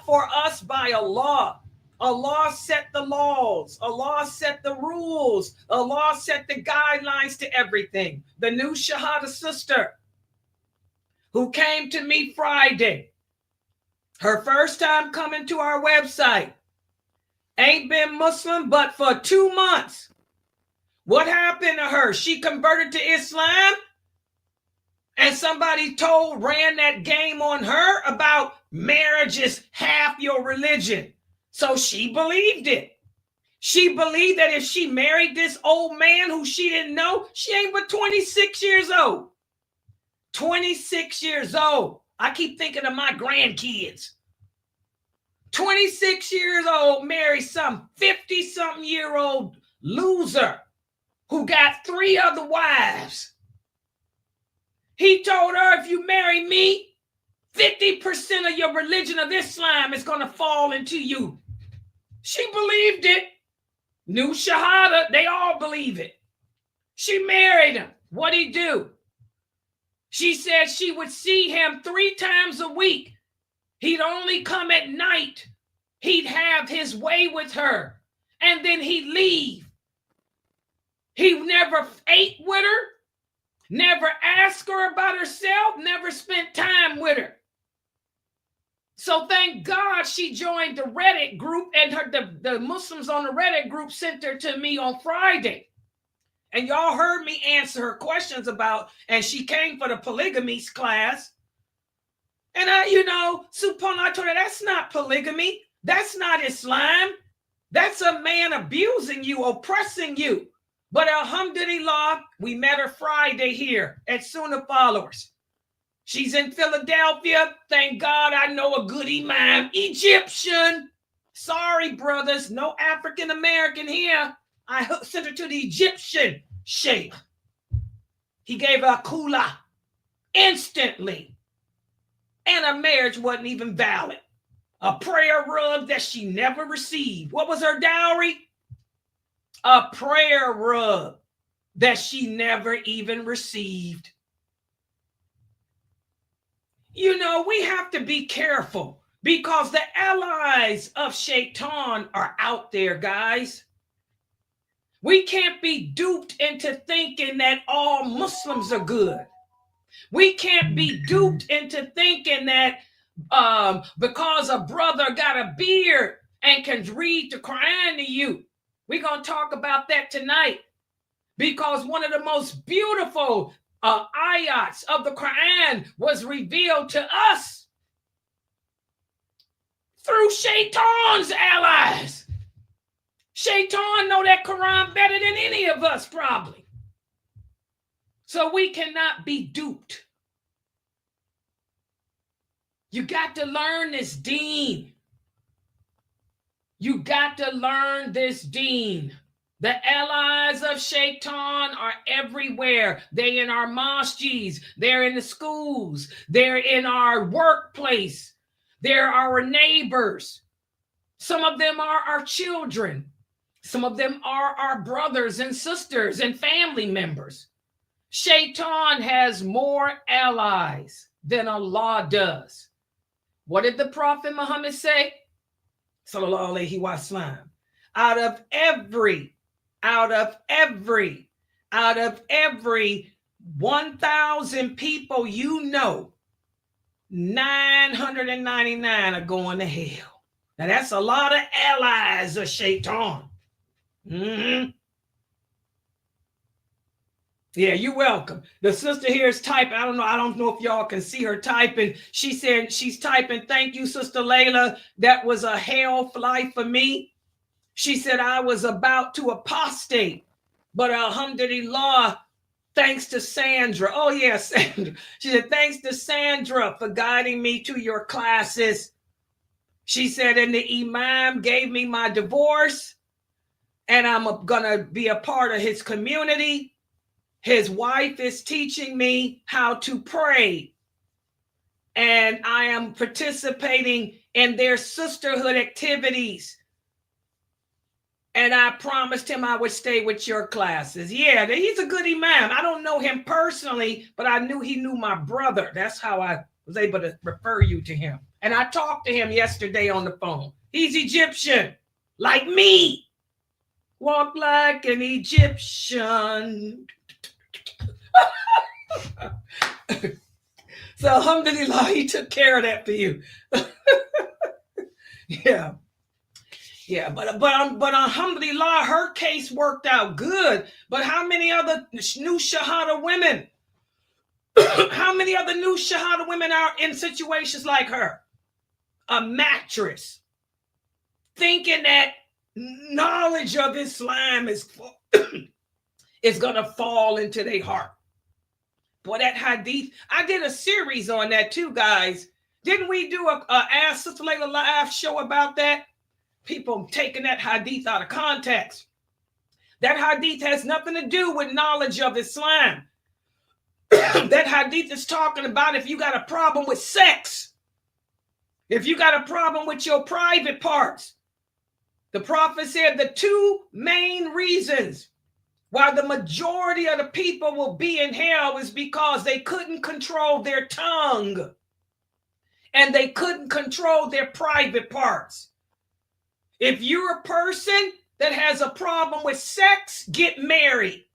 Speaker 5: for us by Allah. Allah set the laws. Allah set the rules. Allah set the guidelines to everything. The new Shahada sister who came to me Friday, her first time coming to our website, ain't been Muslim but for 2 months. What happened to her? She converted to Islam, and somebody ran that game on her about marriage is half your religion. So she believed it. She believed that if she married this old man who she didn't know, she ain't but 26 years old. 26 years old. I keep thinking of my grandkids. 26 years old, married some 50-something-year-old loser who got 3 other wives. He told her, if you marry me, 50% of your religion of Islam is going to fall into you. She believed it. New Shahada, they all believe it. She married him. What'd he do? She said she would see him 3 times a week. He'd only come at night. He'd have his way with her, and then he'd leave. He never ate with her, never asked her about herself, never spent time with her. So thank God she joined the Reddit group, and the Muslims on the Reddit group sent her to me on Friday. And y'all heard me answer her questions about, and she came for the polygamy class. And I told her, that's not polygamy. That's not Islam. That's a man abusing you, oppressing you. But alhamdulillah, we met her Friday here at Sunnahfollowers. She's in Philadelphia. Thank God I know a good imam, Egyptian. Sorry, brothers, no African American here. I sent her to the Egyptian sheikh. He gave her a kula instantly. And her marriage wasn't even valid. A prayer rug that she never received. What was her dowry? A prayer rug that she never even received. We have to be careful because the allies of Shaytan are out there, guys. We can't be duped into thinking that all Muslims are good. We can't be duped into thinking that because a brother got a beard and can read the Quran to you. We're going to talk about that tonight because one of the most beautiful ayats of the Quran was revealed to us through Shaitan's allies. Shaitan know that Quran better than any of us probably. So we cannot be duped. You got to learn this deen. You got to learn this deen. The allies of Shaitan are everywhere. They're in our mosques. They're in the schools. They're in our workplace. They're our neighbors. Some of them are our children. Some of them are our brothers and sisters and family members. Shaitan has more allies than Allah does. What did the Prophet Muhammad say? Sallallahu alaihi wasallam. Out of every 1,000 people 999 are going to hell. Now that's a lot of allies of Shaitan. Mm-hmm. Yeah, you're welcome. The sister here is typing. I don't know if y'all can see her typing. She said she's typing, thank you, Sister Layla. That was a hell life for me. She said I was about to apostate, but alhamdulillah, thanks to Sandra. Oh, yeah, Sandra. She said, thanks to Sandra for guiding me to your classes. She said, and the imam gave me my divorce, and I'm going to be a part of his community. His wife is teaching me how to pray. and I am participating in their sisterhood activities. And I promised him I would stay with your classes. Yeah, he's a good imam. I don't know him personally, but I knew he knew my brother. That's how I was able to refer you to him. And I talked to him yesterday on the phone. He's Egyptian, like me. Walk like an Egyptian. So alhamdulillah, he took care of that for you. Yeah. Yeah, but alhamdulillah, her case worked out good. But how many other new Shahada women? How many other new Shahada women are in situations like her? A mattress, thinking that knowledge of Islam is going to fall into their heart. Boy, that hadith, I did a series on that too, guys. Didn't we do a Ask Sister Layla live show about that? People taking that hadith out of context. That hadith has nothing to do with knowledge of Islam. That hadith is talking about if you got a problem with sex, if you got a problem with your private parts. The Prophet said the two main reasons why the majority of the people will be in hell is because they couldn't control their tongue and they couldn't control their private parts. If you're a person that has a problem with sex, get married.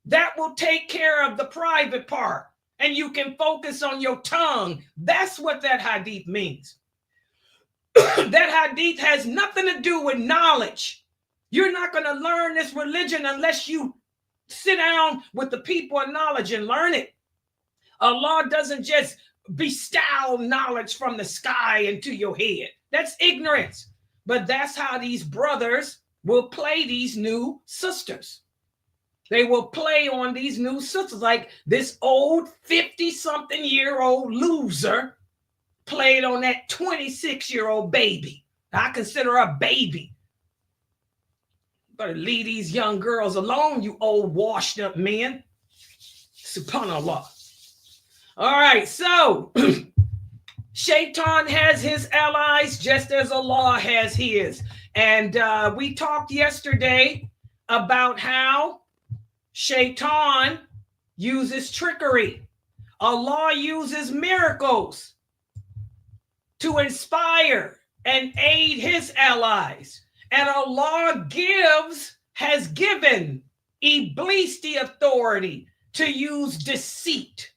Speaker 5: That will take care of the private part, and you can focus on your tongue. That's what that hadith means. That hadith has nothing to do with knowledge. You're not going to learn this religion unless you sit down with the people of knowledge and learn it. Allah doesn't just bestow knowledge from the sky into your head. That's ignorance. But that's how these brothers will play these new sisters. They will play on these new sisters like this old 50-something-year-old loser played on that 26-year-old baby. I consider her a baby. Better leave these young girls alone, you old washed up men. Subhanallah. All right, so Shaytan has his allies just as Allah has his. And we talked yesterday about how Shaytan uses trickery. Allah uses miracles to inspire and aid his allies. And Allah has given Iblis the authority to use deceit.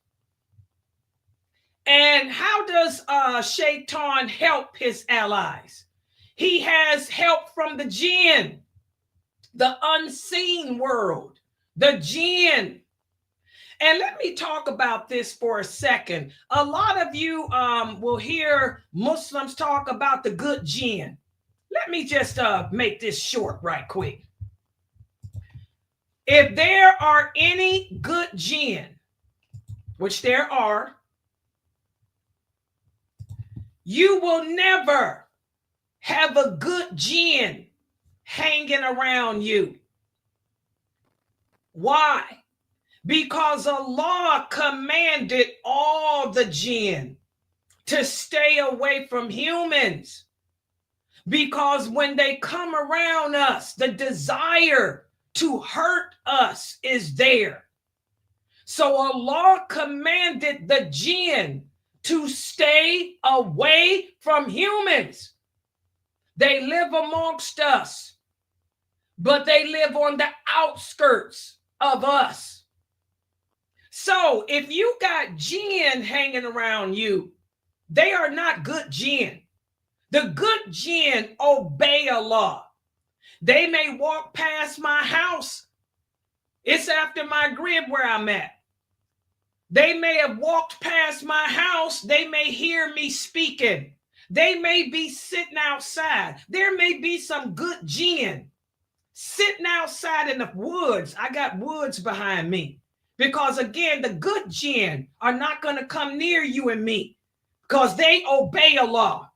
Speaker 5: And how does Shaytan help his allies? He has help from the jinn, the unseen world, the jinn. And let me talk about this for a second. A lot of you will hear Muslims talk about the good jinn. Let me just make this short right quick. If there are any good jinn, which there are, you will never have a good jinn hanging around you. Why? Because Allah commanded all the jinn to stay away from humans. Because when they come around us, the desire to hurt us is there. So Allah commanded the jinn to stay away from humans. They live amongst us, but they live on the outskirts of us. So if you got jinn hanging around you, they are not good jinn. The good jinn obey Allah. They may walk past my house. It's after my crib where I'm at. They may have walked past my house. They may hear me speaking. They may be sitting outside. There may be some good jinn sitting outside in the woods. I got woods behind me. Because again, the good jinn are not going to come near you and me because they obey Allah.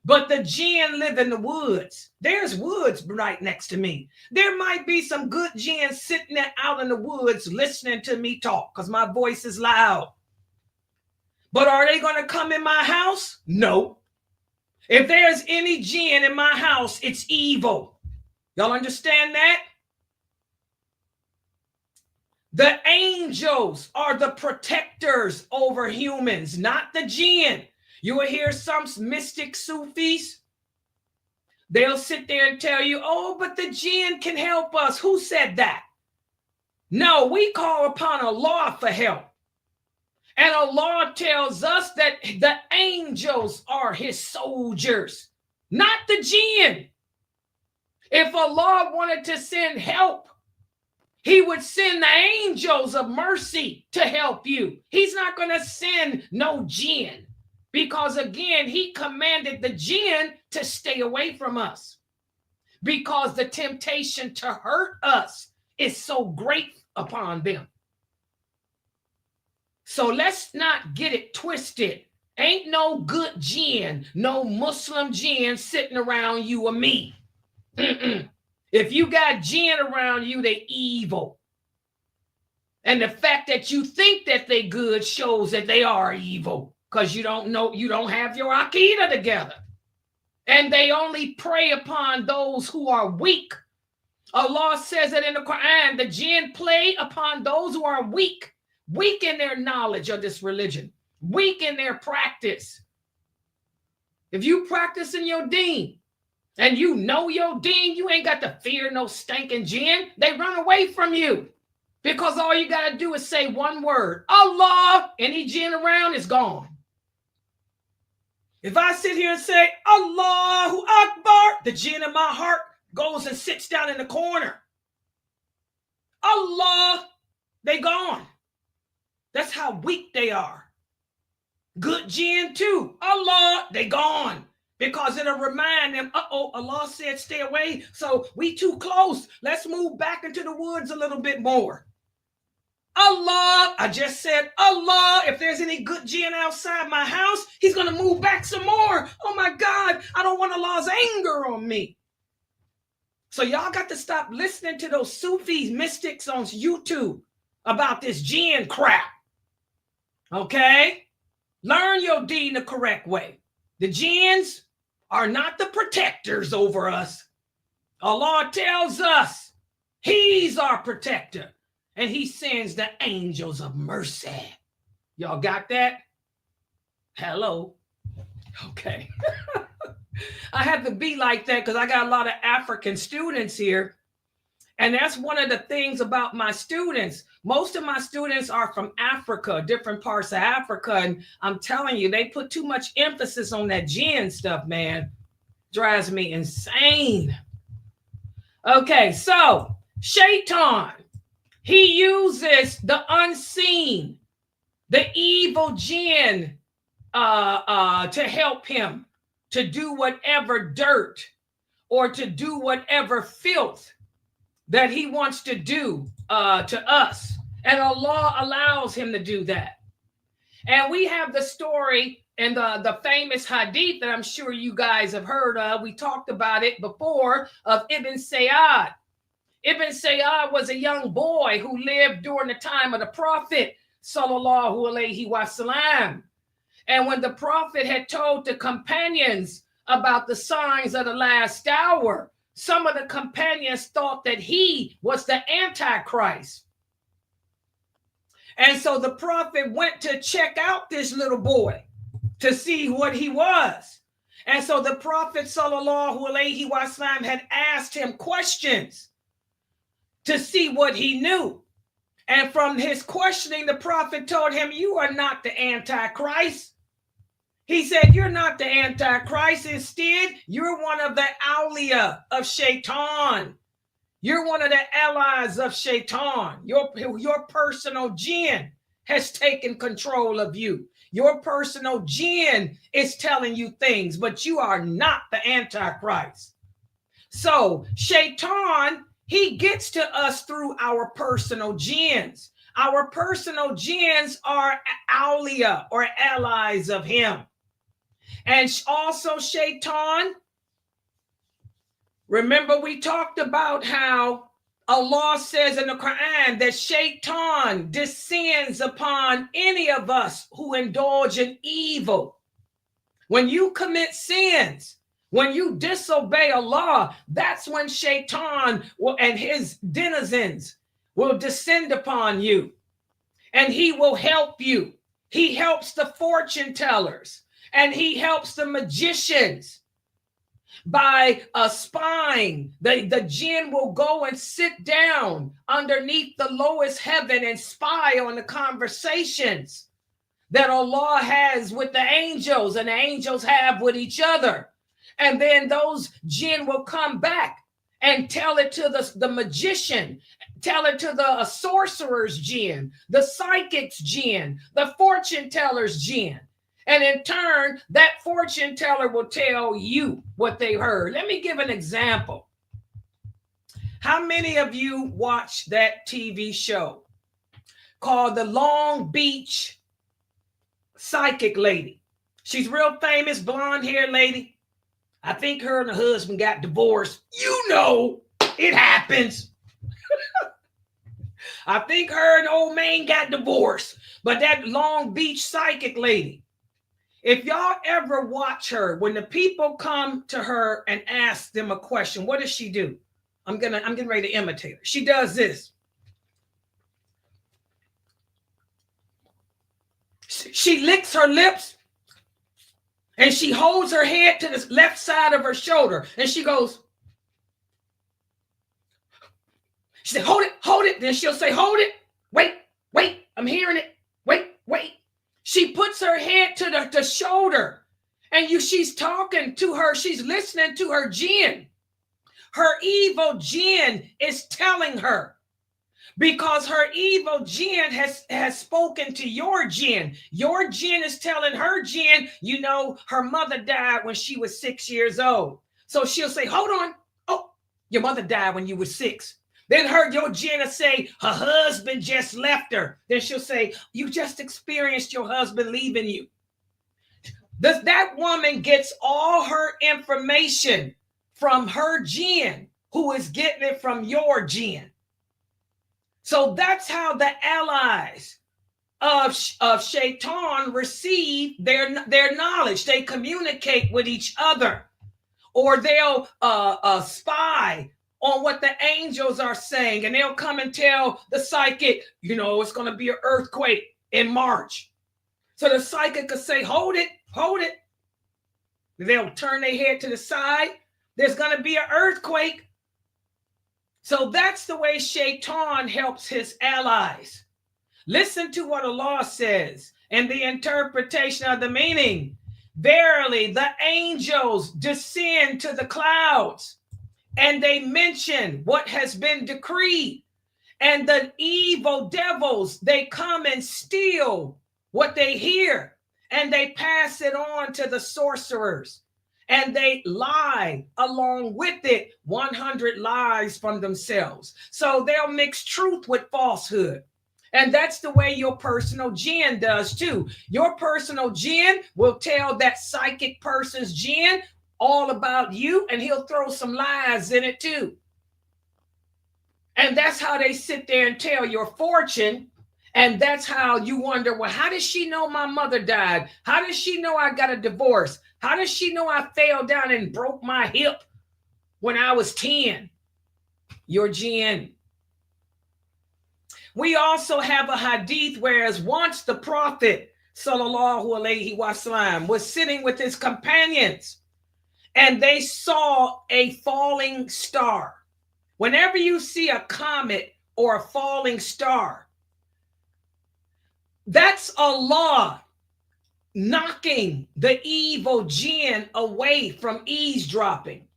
Speaker 5: But the jinn live in the woods. There's woods right next to me. There might be some good jinn sitting there out in the woods listening to me talk because my voice is loud. But are they going to come in my house? No. If there's any jinn in my house, it's evil. Y'all understand that? The angels are the protectors over humans, not the jinn. You will hear some mystic Sufis. They'll sit there and tell you, oh, but the jinn can help us. Who said that? No, we call upon Allah for help. And Allah tells us that the angels are his soldiers, not the jinn. If Allah wanted to send help, he would send the angels of mercy to help you. He's not going to send no jinn because, again, he commanded the jinn to stay away from us because the temptation to hurt us is so great upon them. So let's not get it twisted. Ain't no good jinn, no Muslim jinn sitting around you or me. If you got jinn around you, they evil. And the fact that you think that they good shows that they are evil because you don't know, you don't have your Aqidah together. And they only prey upon those who are weak. Allah says it in the Quran, the jinn play upon those who are weak in their knowledge of this religion, weak in their practice. If you practice in your deen and you know your deen, you ain't got to fear no stinking jinn. They run away from you because all you got to do is say one word, Allah, any jinn around is gone. If I sit here and say, Allahu Akbar, the jinn in my heart goes and sits down in the corner. Allah, they gone. That's how weak they are. Good jinn too. Allah, they gone. Because it'll remind them, Allah said stay away. So we too close. Let's move back into the woods a little bit more. Allah, I just said Allah. If there's any good jinn outside my house, he's going to move back some more. Oh my God, I don't want Allah's anger on me. So y'all got to stop listening to those Sufis, mystics on YouTube about this jinn crap. Okay? Learn your deen the correct way. The jinns are not the protectors over us. Allah tells us he's our protector and he sends the angels of mercy. Y'all got that? Hello? Okay. I have to be like that because I got a lot of African students here. And that's one of the things about my students. Most of my students are from Africa, different parts of Africa. And I'm telling you, they put too much emphasis on that jinn stuff, man. Drives me insane. Okay, so Shaytan, he uses the unseen, the evil jinn to help him to do whatever dirt or to do whatever filth that he wants to do to us. And Allah allows him to do that. And we have the story and the famous hadith that I'm sure you guys have heard of. We talked about it before, of Ibn Sayyad. Ibn Sayyad was a young boy who lived during the time of the Prophet, sallallahu alaihi wasallam. And when the Prophet had told the companions about the signs of the last hour, some of the companions thought that he was the Antichrist. And so the Prophet went to check out this little boy to see what he was. And so the Prophet sallallahu alaihi wasallam had asked him questions to see what he knew. And from his questioning, the Prophet told him, you are not the Antichrist. He said, you're not the Antichrist. Instead, you're one of the awliya of Shaytan. You're one of the allies of Shaytan. Your personal jinn has taken control of you. Your personal jinn is telling you things, but you are not the Antichrist. So Shaytan, he gets to us through our personal jinns. Our personal jinns are awliya or allies of him. And also Shaytan, remember we talked about how Allah says in the Quran that Shaytan descends upon any of us who indulge in evil. When you commit sins, when you disobey Allah, that's when Shaytan and his denizens will descend upon you, and he will help you. He helps the fortune tellers, and he helps the magicians by spying. The jinn will go and sit down underneath the lowest heaven and spy on the conversations that Allah has with the angels and the angels have with each other. And then those jinn will come back and tell it to the magician, tell it to the sorcerer's jinn, the psychic's jinn, the fortune teller's jinn. And in turn, that fortune teller will tell you what they heard. Let me give an example. How many of you watch that TV show called The Long Beach Psychic Lady? She's real famous, blonde-haired lady. I think her and her husband got divorced. You know, it happens. I think her and old man got divorced. But that Long Beach Psychic Lady, if y'all ever watch her, when the people come to her and ask them a question, what does she do? I'm getting ready to imitate her. She does this. She licks her lips and she holds her head to the left side of her shoulder and she goes, she said, hold it. Then she'll say, hold it. Wait, I'm hearing it. Wait. She puts her head to the shoulder and she's talking to her. She's listening to her jinn. Her evil jinn is telling her, because her evil jinn has spoken to your jinn. Your jinn is telling her jinn, you know, her mother died when she was 6 years old. So she'll say, hold on. Oh, your mother died when you were 6. Then your jinn will say, her husband just left her. Then she'll say, you just experienced your husband leaving you. That woman gets all her information from her jinn, who is getting it from your jinn. So that's how the allies of Shaytan receive their knowledge. They communicate with each other, or they'll spy on what the angels are saying, and they'll come and tell the psychic, you know, it's going to be an earthquake in March. So the psychic could say, hold it. They'll turn their head to the side. There's going to be an earthquake. So that's the way Shaytan helps his allies. Listen to what Allah says and the interpretation of the meaning. Verily, the angels descend to the clouds, and they mention what has been decreed. And the evil devils, they come and steal what they hear, and they pass it on to the sorcerers. And they lie along with it, 100 lies from themselves. So they'll mix truth with falsehood. And that's the way your personal jinn does too. Your personal jinn will tell that psychic person's jinn all about you, and he'll throw some lies in it too. And that's how they sit there and tell your fortune. And that's how you wonder, well, how does she know my mother died? How does she know I got a divorce? How does she know I fell down and broke my hip when I was 10? Your jinn. We also have a hadith, whereas once the Prophet sallallahu alaihi wasallam was sitting with his companions and they saw a falling star. Whenever you see a comet or a falling star, that's Allah knocking the evil jinn away from eavesdropping.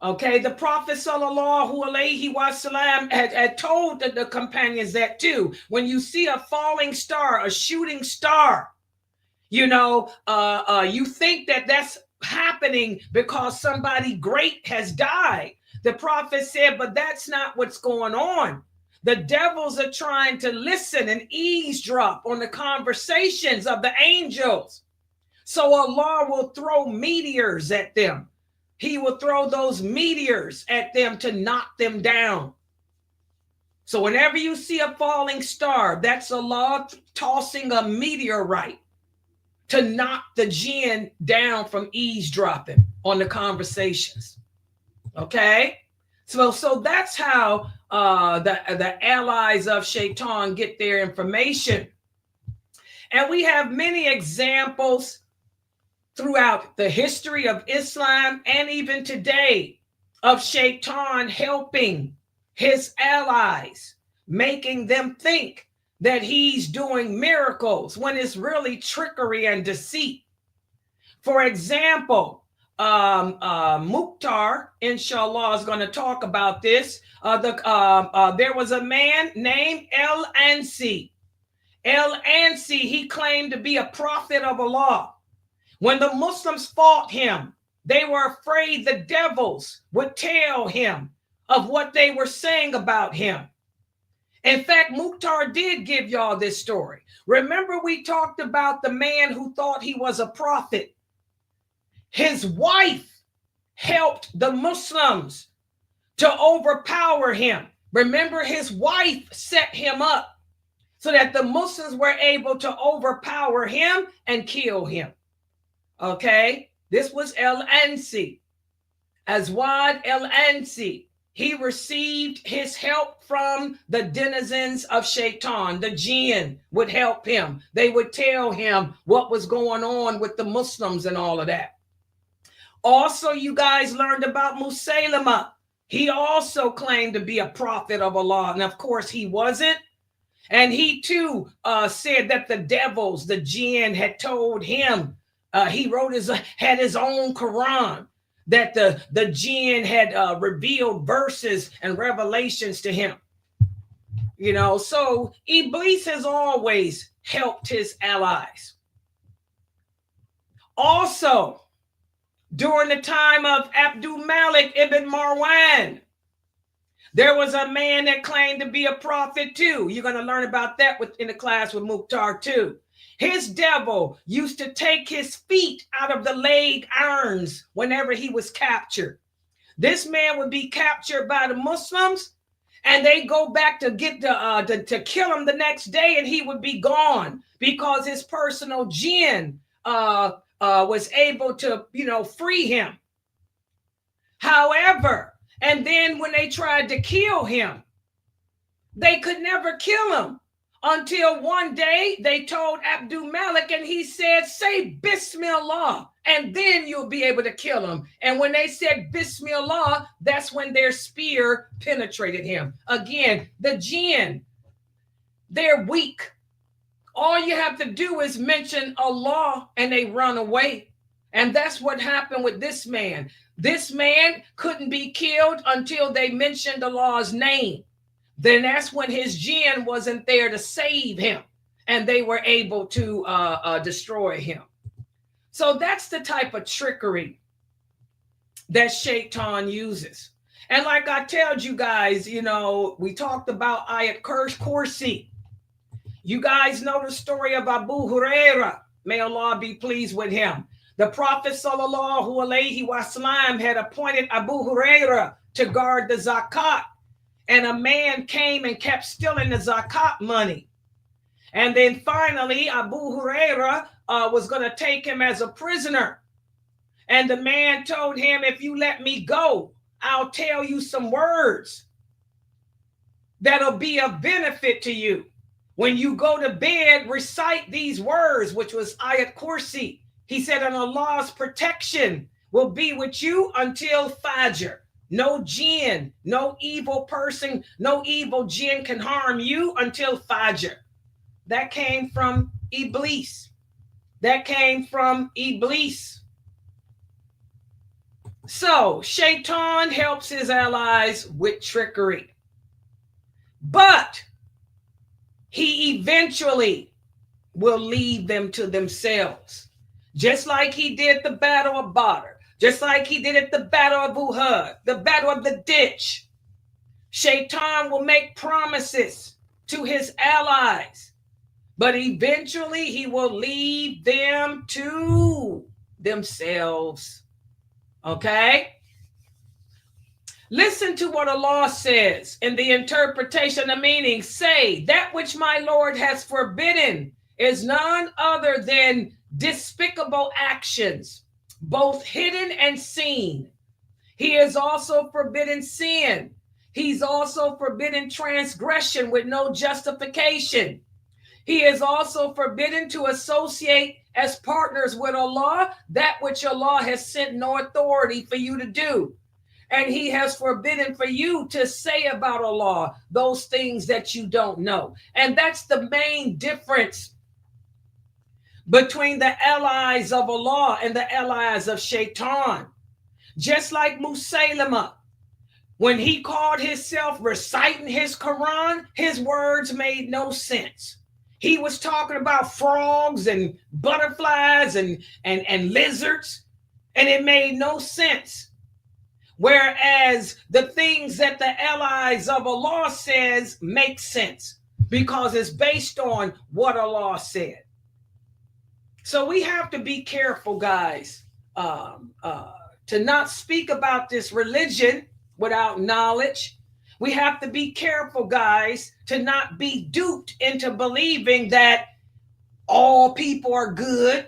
Speaker 5: Okay, the Prophet sallallahu alaihi wasallam had told the companions that too. When you see a falling star, a shooting star, you know, you think that that's happening because somebody great has died. The Prophet said, but that's not what's going on. The devils are trying to listen and eavesdrop on the conversations of the angels. So Allah will throw meteors at them. He will throw those meteors at them to knock them down. So whenever you see a falling star, that's Allah tossing a meteorite to knock the jinn down from eavesdropping on the conversations. Okay? So that's how the allies of Shaytan get their information. And we have many examples throughout the history of Islam and even today of Shaytan helping his allies, making them think that he's doing miracles when it's really trickery and deceit. For example, Mukhtar, inshallah, is going to talk about this. There was a man named El Ansi. El Ansi, he claimed to be a prophet of Allah. When the Muslims fought him, they were afraid the devils would tell him of what they were saying about him. In fact, Mukhtar did give y'all this story. Remember, we talked about the man who thought he was a prophet. His wife helped the Muslims to overpower him. Remember, his wife set him up so that the Muslims were able to overpower him and kill him. Okay, this was El Ansi. Azwad El Ansi. He received his help from the denizens of Shaytan. The jinn would help him. They would tell him what was going on with the Muslims and all of that. Also, you guys learned about Musaylama. He also claimed to be a prophet of Allah. And of course, he wasn't. And he too said that the devils, the jinn, had told him. He had his own Quran, that the jinn had revealed verses and revelations to him. You know, so Iblis has always helped his allies. Also, during the time of Abdul Malik ibn Marwan, there was a man that claimed to be a prophet too. You're going to learn about that in the class with Mukhtar too. His devil used to take his feet out of the leg irons whenever he was captured. This man would be captured by the Muslims, and they go back to get to kill him the next day, and he would be gone because his personal jinn was able to, free him. However, and then when they tried to kill him, they could never kill him until one day they told Abdul Malik, and he said, say Bismillah, and then you'll be able to kill him. And when they said Bismillah, that's when their spear penetrated him. Again, the jinn, they're weak. All you have to do is mention Allah and they run away. And that's what happened with this man. This man couldn't be killed until they mentioned Allah's name. Then that's when his jinn wasn't there to save him, and they were able to destroy him. So that's the type of trickery that Shaytan uses. And like I told you guys, we talked about Ayat Kursi. You guys know the story of Abu Huraira. May Allah be pleased with him. The Prophet sallallahu alaihi wasallam had appointed Abu Huraira to guard the zakat. And a man came and kept stealing the zakat money. And then finally, Abu Huraira was going to take him as a prisoner. And the man told him, if you let me go, I'll tell you some words that'll be of benefit to you. When you go to bed, recite these words, which was Ayat Kursi. He said, and Allah's protection will be with you until Fajr. No jinn, no evil person, no evil jinn can harm you until Fajr. That came from Iblis. That came from Iblis. So Shaytan helps his allies with trickery. But he eventually will lead them to themselves. Just like he did the Battle of Badr. Just like he did at the Battle of Uhud, the Battle of the Ditch. Shaytan will make promises to his allies, but eventually he will lead them to themselves. Okay? Listen to what Allah says in the interpretation of meaning. Say, that which my Lord has forbidden is none other than despicable actions, both hidden and seen. He has also forbidden sin. He's also forbidden transgression with no justification. He is also forbidden to associate as partners with Allah that which Allah has sent no authority for you to do. And he has forbidden for you to say about Allah those things that you don't know. And that's the main difference between the allies of Allah and the allies of Shaytan. Just like Musaylama, when he called himself reciting his Quran, his words made no sense. He was talking about frogs and butterflies and lizards, and it made no sense. Whereas the things that the allies of Allah says make sense because it's based on what Allah said. So we have to be careful, guys, to not speak about this religion without knowledge. We have to be careful, guys, to not be duped into believing that all people are good,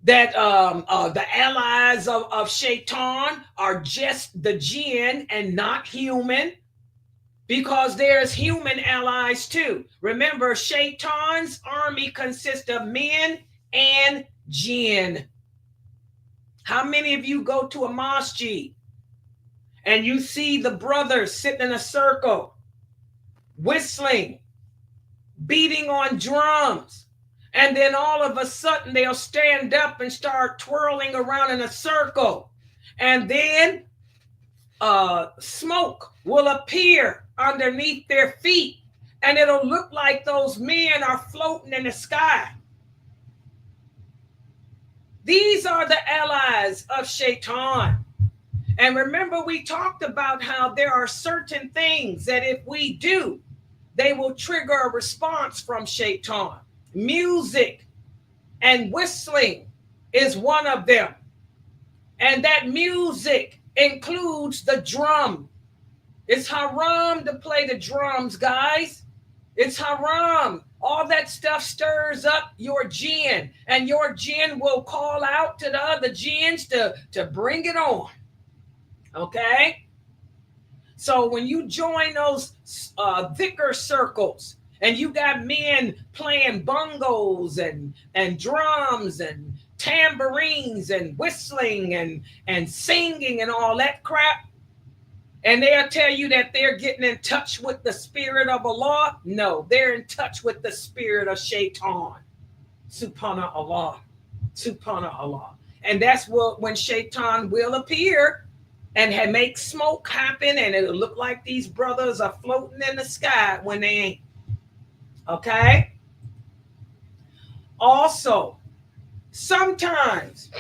Speaker 5: that the allies of Shaytan are just the jinn and not human, because there's human allies too. Remember, Shaytan's army consists of men and jinn. How many of you go to a masjid and you see the brothers sitting in a circle, whistling, beating on drums, and then all of a sudden they'll stand up and start twirling around in a circle, and then smoke will appear underneath their feet, and it'll look like those men are floating in the sky. These are the allies of Shaytan. And remember, we talked about how there are certain things that if we do, they will trigger a response from Shaytan. Music and whistling is one of them. And that music includes the drum. It's haram to play the drums, guys. It's haram. All that stuff stirs up your jinn, and your jinn will call out to the other jinns to bring it on. Okay? So when you join those dhikr circles, and you got men playing bongos and drums and tambourines and whistling and singing and all that crap, and they'll tell you that they're getting in touch with the spirit of Allah. No, they're in touch with the spirit of Shaytan. Subhanallah. Subhanallah. And that's when Shaytan will appear and make smoke happen, and it'll look like these brothers are floating in the sky when they ain't. Okay? Also, sometimes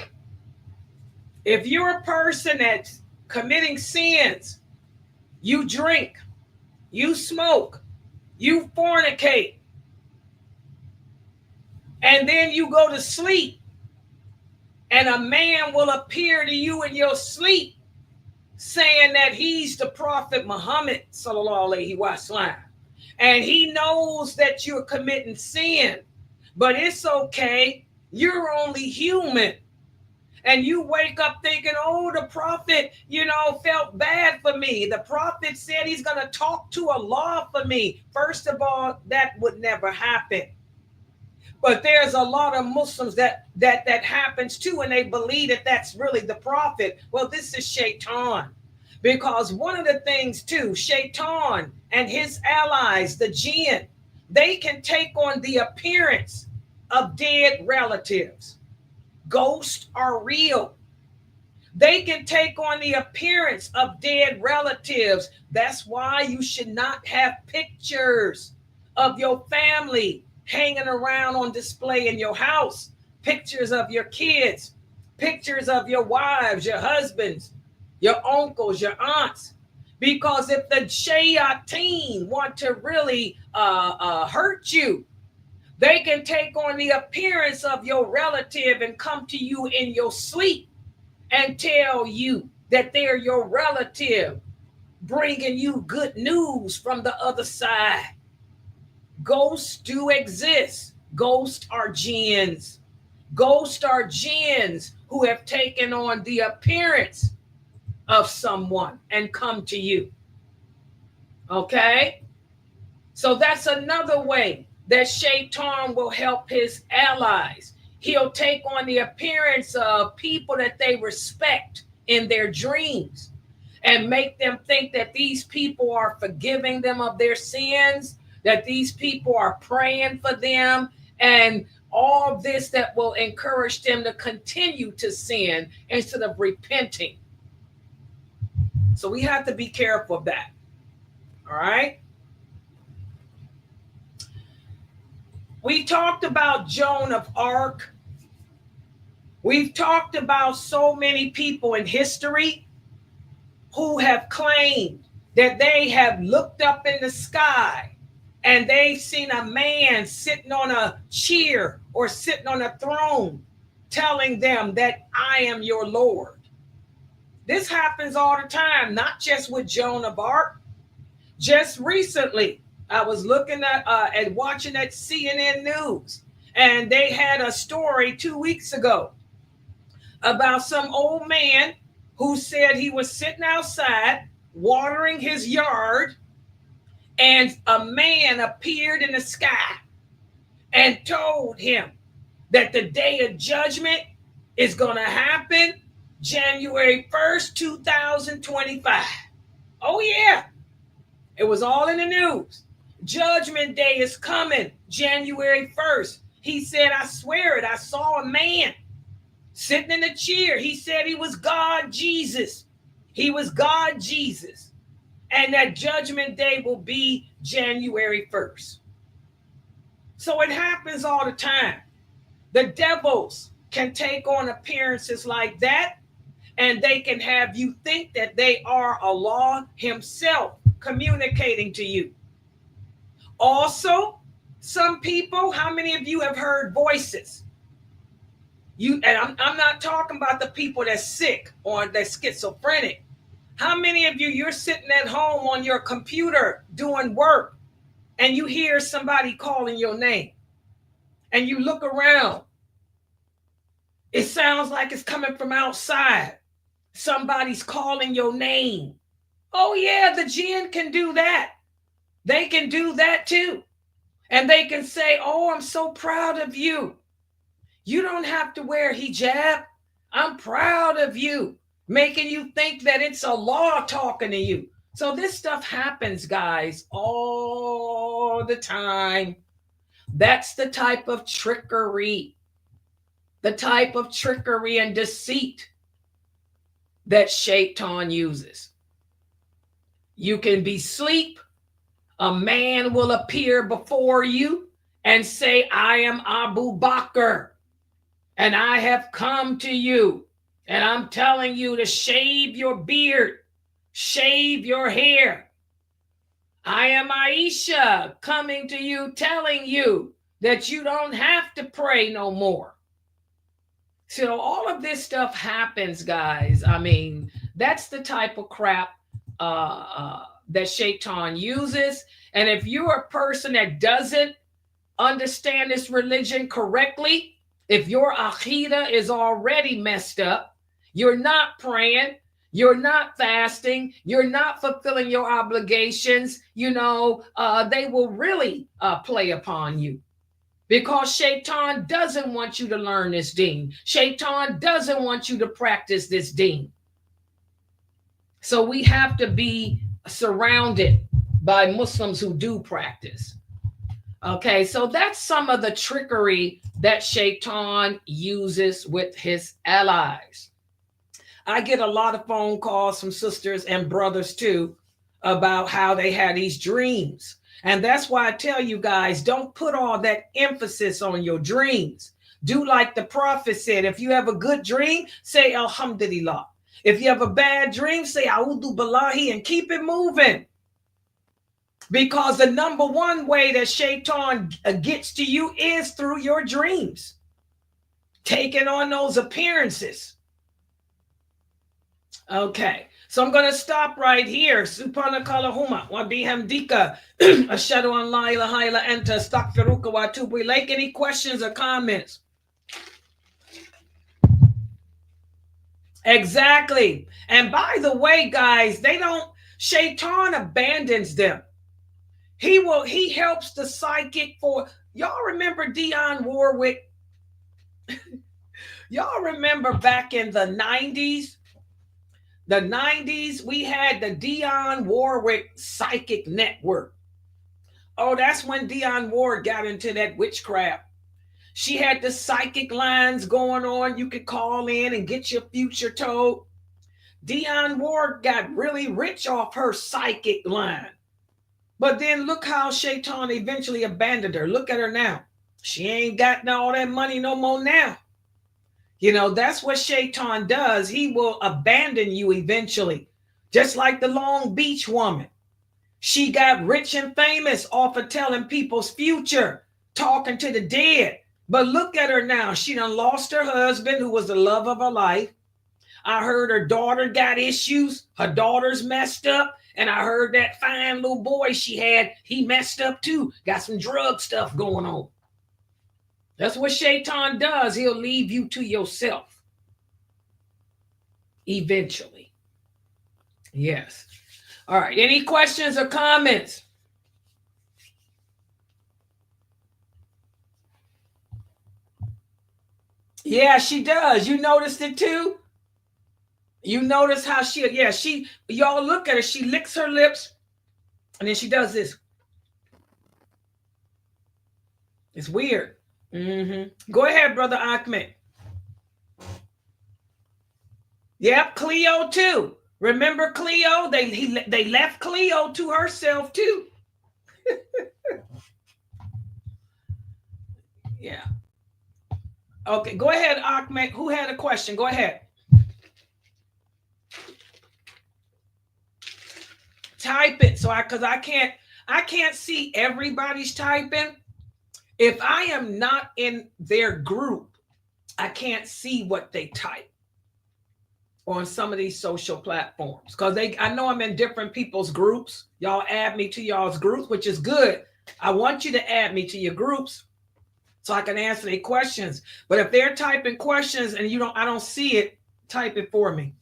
Speaker 5: if you're a person that's committing sins, you drink, you smoke, you fornicate, and then you go to sleep, and a man will appear to you in your sleep saying that he's the Prophet Muhammad sallallahu alaihi wasallam, and he knows that you're committing sin, but it's okay, you're only human. And you wake up thinking, oh, the prophet, felt bad for me. The prophet said he's going to talk to Allah for me. First of all, that would never happen. But there's a lot of Muslims that happens too, and they believe that that's really the prophet. Well, this is Shaytan. Because one of the things too, Shaytan and his allies, the jinn, they can take on the appearance of dead relatives. Ghosts are real. They can take on the appearance of dead relatives. That's why you should not have pictures of your family hanging around on display in your house. Pictures of your kids, pictures of your wives, your husbands, your uncles, your aunts. Because if the Shayateen want to really hurt you, they can take on the appearance of your relative and come to you in your sleep and tell you that they're your relative, bringing you good news from the other side. Ghosts do exist. Ghosts are jinns. Ghosts are jinns who have taken on the appearance of someone and come to you. Okay? So that's another way that Shaytan will help his allies. He'll take on the appearance of people that they respect in their dreams and make them think that these people are forgiving them of their sins, that these people are praying for them, and all this that will encourage them to continue to sin instead of repenting. So we have to be careful of that. All right? We talked about Joan of Arc. We've talked about so many people in history who have claimed that they have looked up in the sky and they've seen a man sitting on a chair or sitting on a throne telling them that I am your Lord. This happens all the time, not just with Joan of Arc. Just recently, I was looking at and watching that CNN News, and they had a story 2 weeks ago about some old man who said he was sitting outside watering his yard, and a man appeared in the sky and told him that the day of judgment is going to happen January 1st, 2025. Oh, yeah. It was all in the news. Judgment Day is coming January 1st. He said, I swear it, I saw a man sitting in a chair. He said he was God Jesus. He was God Jesus. And that Judgment Day will be January 1st. So it happens all the time. The devils can take on appearances like that, and they can have you think that they are Allah himself communicating to you. Also, some people, how many of you have heard voices? And I'm not talking about the people that's sick or that's schizophrenic. How many of you're sitting at home on your computer doing work and you hear somebody calling your name and you look around? It sounds like it's coming from outside. Somebody's calling your name. Oh yeah, the jinn can do that. They can do that too. And they can say, oh, I'm so proud of you. You don't have to wear hijab. I'm proud of you. Making you think that it's Allah talking to you. So this stuff happens, guys, all the time. That's the type of trickery. The type of trickery and deceit that Shaytan uses. You can be asleep. A man will appear before you and say, I am Abu Bakr, and I have come to you, and I'm telling you to shave your beard, shave your hair. I am Aisha coming to you, telling you that you don't have to pray no more. So all of this stuff happens, guys. I mean, that's the type of crap that Shaytan uses. And if you're a person that doesn't understand this religion correctly, if your aqidah is already messed up, you're not praying, you're not fasting, you're not fulfilling your obligations, they will really play upon you. Because Shaytan doesn't want you to learn this deen. Shaytan doesn't want you to practice this deen. So we have to be surrounded by Muslims who do practice. Okay, so that's some of the trickery that Shaytan uses with his allies. I get a lot of phone calls from sisters and brothers too about how they had these dreams. And that's why I tell you guys, don't put all that emphasis on your dreams. Do like the prophet said. If you have a good dream, say Alhamdulillah. If you have a bad dream, say A'udhu Billahi and keep it moving. Because the number one way that Shaytan gets to you is through your dreams. Taking on those appearances. Okay. So I'm going to stop right here. Subhana kalahuma wa bihamdika ashhadu an la ilaha illa anta astaghfiruka wa atubu ilaik. Any questions or comments? Exactly. And by the way, guys, Shaytan abandons them. He helps the psychic for, y'all remember Dionne Warwick? Y'all remember back in the 90s? The 90s, we had the Dionne Warwick Psychic Network. Oh, that's when Dionne Warwick got into that witchcraft. She had the psychic lines going on. You could call in and get your future told. Dionne Warwick got really rich off her psychic line. But then look how Shaytan eventually abandoned her. Look at her now. She ain't got all that money no more now. You know, that's what Shaytan does. He will abandon you eventually. Just like the Long Beach woman. She got rich and famous off of telling people's future, talking to the dead. But look at her now. She done lost her husband, who was the love of her life. I heard her daughter got issues. Her daughter's messed up. And I heard that fine little boy she had, he messed up too. Got some drug stuff going on. That's what Shaytan does. He'll leave you to yourself. Eventually. Yes. All right. Any questions or comments? Yeah, she does. You noticed it too? You notice how y'all look at her. She licks her lips and then she does this. It's weird. Go ahead, Brother Ahmed. Yep, Cleo too. Remember Cleo? They left Cleo to herself too. Yeah. Okay, go ahead, Ahmed. Who had a question? Go ahead. Type it because I can't see everybody's typing. If I am not in their group, I can't see what they type on some of these social platforms because I know I'm in different people's groups. Y'all add me to y'all's groups, which is good. I want you to add me to your groups so I can answer their questions. But if they're typing questions and I don't see it, type it for me.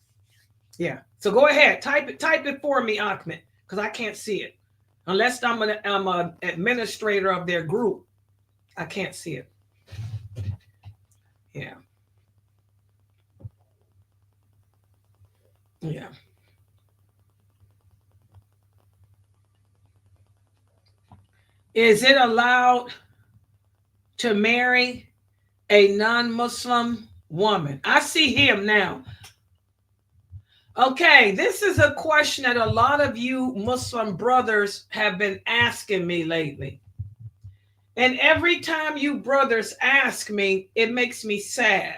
Speaker 5: Yeah. So go ahead, type it for me, Ahmed, because I can't see it unless I'm an administrator of their group. I can't see it. Yeah. Yeah. Is it allowed to marry a non-Muslim woman? I see him now. Okay, this is a question that a lot of you Muslim brothers have been asking me lately. And every time you brothers ask me, it makes me sad.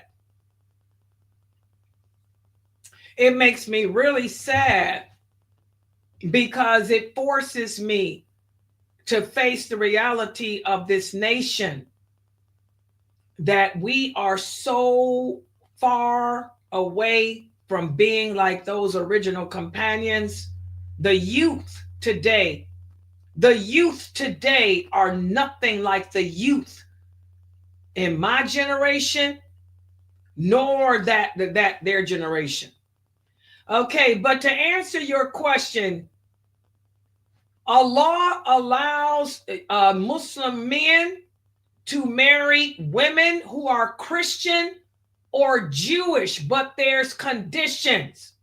Speaker 5: It makes me really sad because it forces me to face the reality of this nation that we are so far away from being like those original companions. The youth today are nothing like the youth in my generation, nor that their generation. Okay, but to answer your question, Allah allows Muslim men to marry women who are Christian or Jewish, but there's conditions.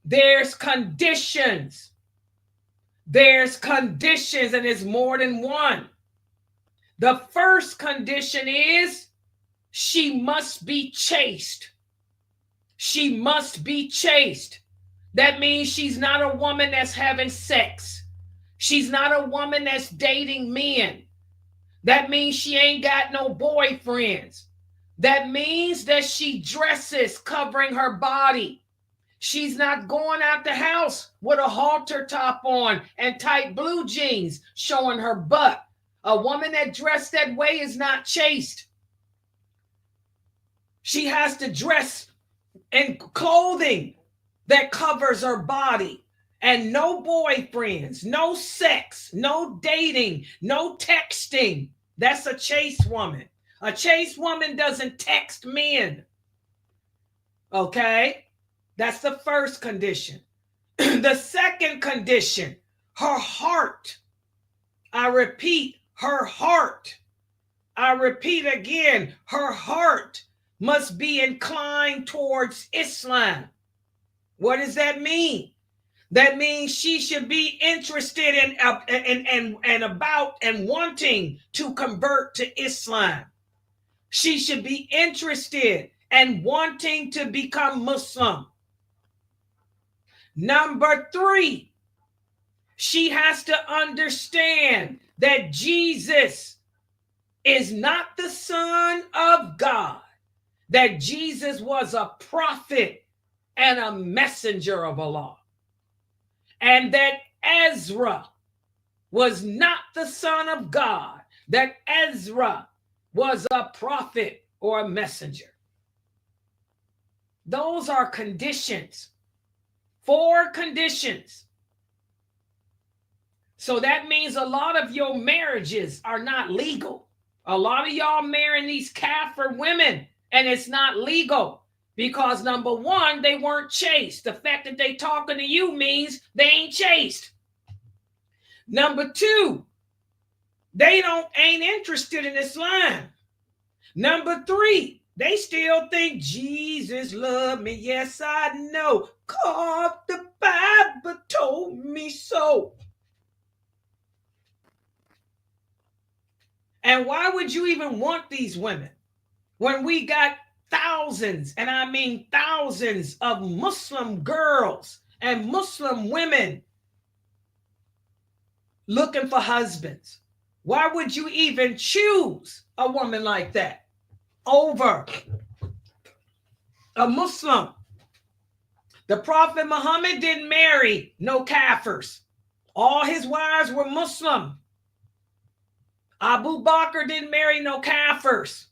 Speaker 5: There's conditions, and it's more than one. The first condition is she must be chaste. She must be chaste. That means she's not a woman that's having sex. She's not a woman that's dating men. That means she ain't got no boyfriends. That means that she dresses covering her body. She's not going out the house with a halter top on and tight blue jeans showing her butt. A woman that dressed that way is not chaste. She has to dress in clothing that covers her body, and no boyfriends, no sex, no dating, no texting. That's a chaste woman. A chaste woman doesn't text men. Okay? That's the first condition. The second condition, her heart. I repeat, her heart. I repeat again, her heart must be inclined towards Islam. What does that mean? That means she should be interested in about and wanting to convert to Islam. She should be interested and wanting to become Muslim. Number 3, she has to understand that Jesus is not the Son of God, that Jesus was a prophet and a messenger of Allah, and that Ezra was not the Son of God, that Ezra was a prophet or a messenger. Those are conditions. 4 conditions. So that means a lot of your marriages are not legal. A lot of y'all marrying these kafir women, and it's not legal because number 1, they weren't chaste. The fact that they talking to you means they ain't chaste. Number 2, they ain't interested in Islam. Number 3, they still think Jesus loved me. Yes, I know. 'Cause the Bible told me so. And why would you even want these women when we got thousands, and I mean thousands, of Muslim girls and Muslim women looking for husbands? Why would you even choose a woman like that over a Muslim? The Prophet Muhammad didn't marry no kafirs. All his wives were Muslim. Abu Bakr didn't marry no kafirs.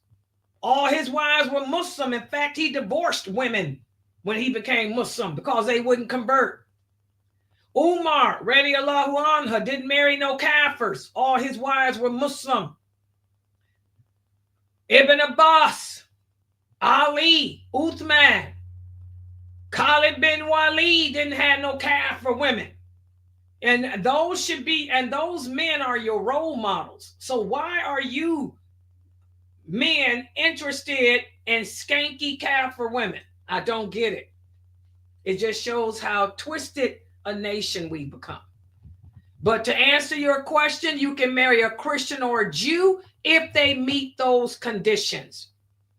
Speaker 5: All his wives were Muslim. In fact, he divorced women when he became Muslim because they wouldn't convert. Umar, radiallahu anha, didn't marry no kafirs. All his wives were Muslim. Ibn Abbas, Ali, Uthman, Khalid bin Walid didn't have no kafir women. And those men are your role models. So why are you men interested in skanky kafir women? I don't get it. It just shows how twisted a nation we become. But to answer your question, you can marry a Christian or a Jew if they meet those conditions.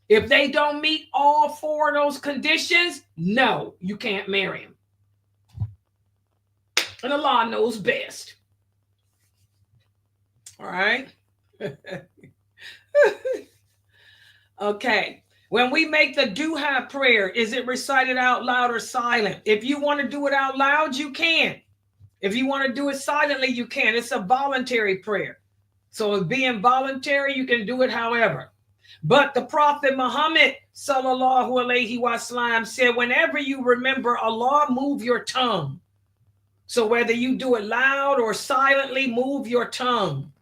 Speaker 5: If they don't meet all 4 of those conditions, no, you can't marry them. And Allah knows best. All right. Okay. When we make the duha prayer, is it recited out loud or silent? If you want to do it out loud, you can. If you want to do it silently, you can. It's a voluntary prayer. So being voluntary, you can do it however. But the Prophet Muhammad sallallahu alaihi wasallam said, whenever you remember Allah, move your tongue. So whether you do it loud or silently, move your tongue.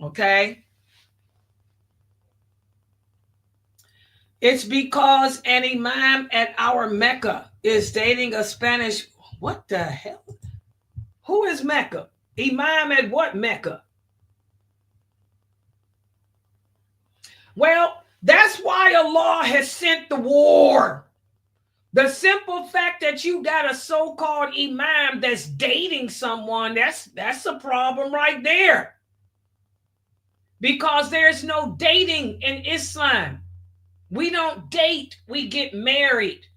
Speaker 5: Okay? It's because an imam at our Mecca is dating a Spanish. What the hell? Who is Mecca? Imam at what Mecca? Well, that's why Allah has sent the war. The simple fact that you got a so-called imam that's dating someone, that's a problem right there. Because there's no dating in Islam. We don't date, we get married.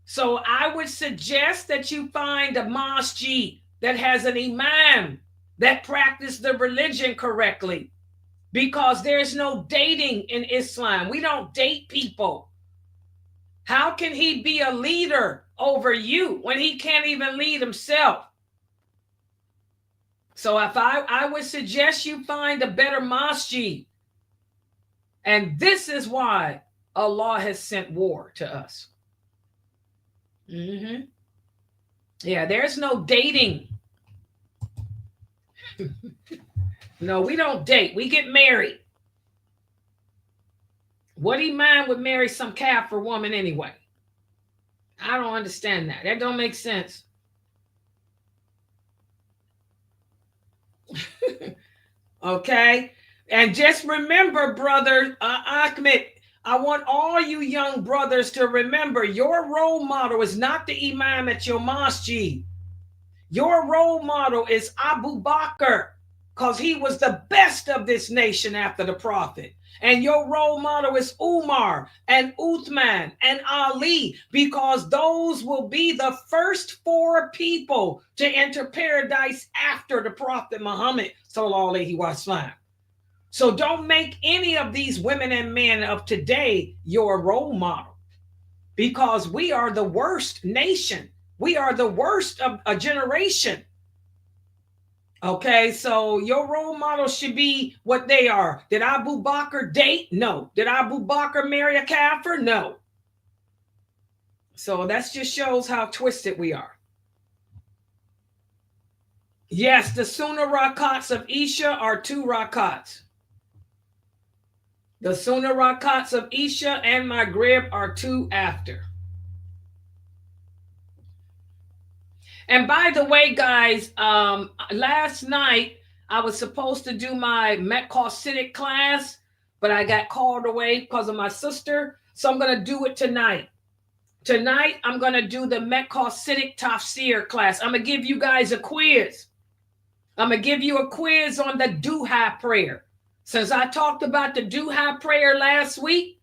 Speaker 5: So I would suggest that you find a masjid that has an imam that practices the religion correctly. Because there's no dating in Islam. We don't date people. How can he be a leader over you when he can't even lead himself? So if I would suggest you find a better masjid. And this is why Allah has sent war to us. Mm-hmm. Yeah, there's no dating. No, we don't date. We get married. What imam would marry some kafir woman anyway? I don't understand that. That don't make sense. Okay? And just remember, brother Ahmed, I want all you young brothers to remember your role model is not the imam at your masjid. Your role model is Abu Bakr, because he was the best of this nation after the prophet. And your role model is Umar and Uthman and Ali, because those will be the first 4 people to enter paradise after the prophet Muhammad sallallahu alaihi wasallam. So don't make any of these women and men of today your role model, because we are the worst nation. We are the worst of a generation. Okay, so your role model should be what they are. Did Abu Bakr date? No. Did Abu Bakr marry a kafir? No. So that just shows how twisted we are. Yes, the Sunnah rakats of Isha are 2 rakats. The Sunnah rakats of Isha and Maghrib are 2 after. And by the way, guys, last night I was supposed to do my Met Chalcidic class, but I got called away because of my sister. So I'm going to do it tonight. Tonight, I'm going to do the Met Chalcidic Tafsir class. I'm going to give you guys a quiz. I'm going to give you a quiz on the Duha prayer. Since I talked about the Duha prayer last week,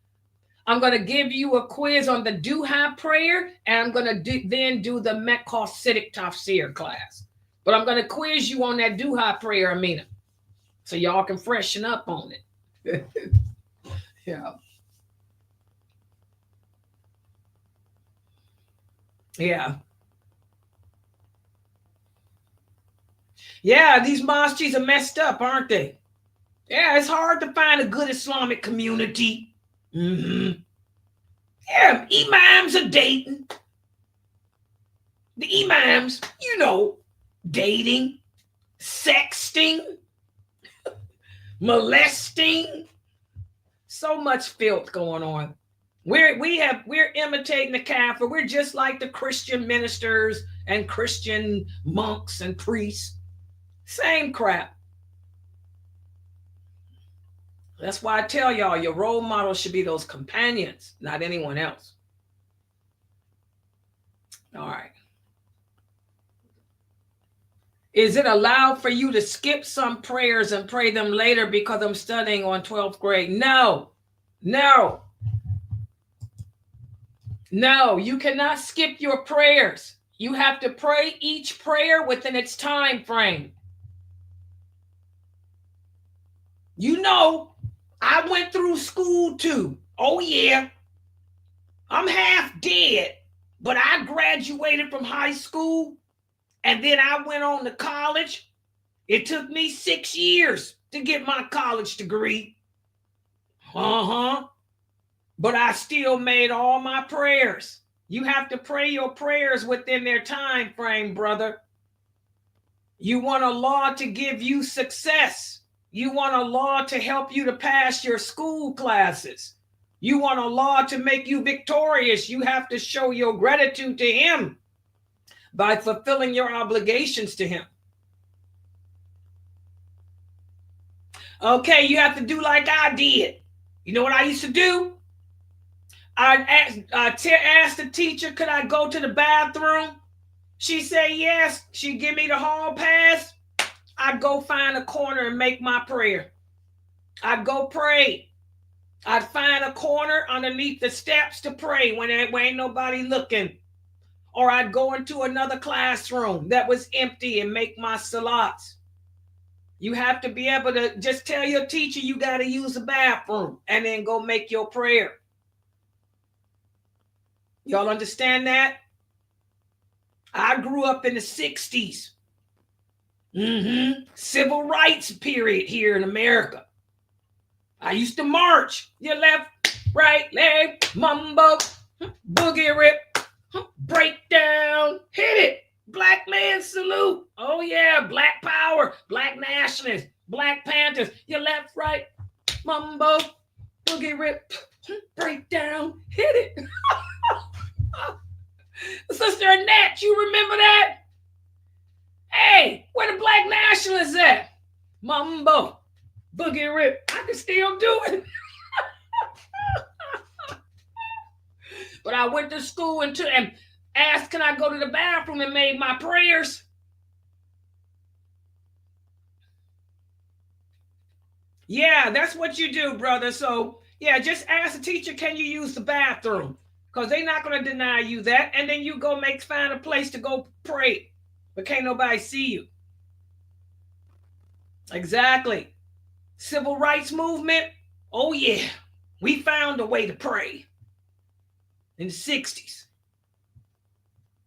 Speaker 5: I'm going to give you a quiz on the Duha prayer, and I'm going to then do the Met Chalcidic Tafsir class. But I'm going to quiz you on that Duha prayer, Amina, so y'all can freshen up on it. Yeah. Yeah. Yeah, these mosques are messed up, aren't they? Yeah, it's hard to find a good Islamic community. Mm-hmm. Yeah, imams are dating. The imams, you know, dating, sexting, molesting. So much filth going on. We're imitating the kafir. We're just like the Christian ministers and Christian monks and priests. Same crap. That's why I tell y'all your role model should be those companions, not anyone else. All right. Is it allowed for you to skip some prayers and pray them later because I'm studying on 12th grade? No. No. No, you cannot skip your prayers. You have to pray each prayer within its time frame. You know, I went through school too. Oh, yeah. I'm half dead, but I graduated from high school and then I went on to college. It took me 6 years to get my college degree. But I still made all my prayers. You have to pray your prayers within their time frame, brother. You want Allah to give you success. You want Allah to help you to pass your school classes. You want Allah to make you victorious. You have to show your gratitude to Him by fulfilling your obligations to Him. Okay, you have to do like I did. You know what I used to do? I asked the teacher, could I go to the bathroom? She said yes. She'd give me the hall pass. I'd go find a corner and make my prayer. I'd go pray. I'd find a corner underneath the steps to pray when there ain't nobody looking. Or I'd go into another classroom that was empty and make my salats. You have to be able to just tell your teacher you got to use the bathroom and then go make your prayer. Y'all understand that? I grew up in the 60s. Civil rights period here in America. I used to march. Your left, right leg, mumbo, boogie rip. Breakdown. Hit it. Black man salute. Oh, yeah. Black power. Black nationalists. Black Panthers. Your left, right. Mumbo. Boogie rip. Breakdown. Hit it. Sister Annette, you remember that? Hey, where the black nationalists at? Mumbo. Boogie rip. I can still do it. But I went to school and asked, can I go to the bathroom, and made my prayers. Yeah, that's what you do, brother. So, yeah, just ask the teacher, can you use the bathroom? Because they're not going to deny you that. And then you go find a place to go pray. But can't nobody see you. Exactly. Civil rights movement. Oh, yeah. We found a way to pray. In the 60s.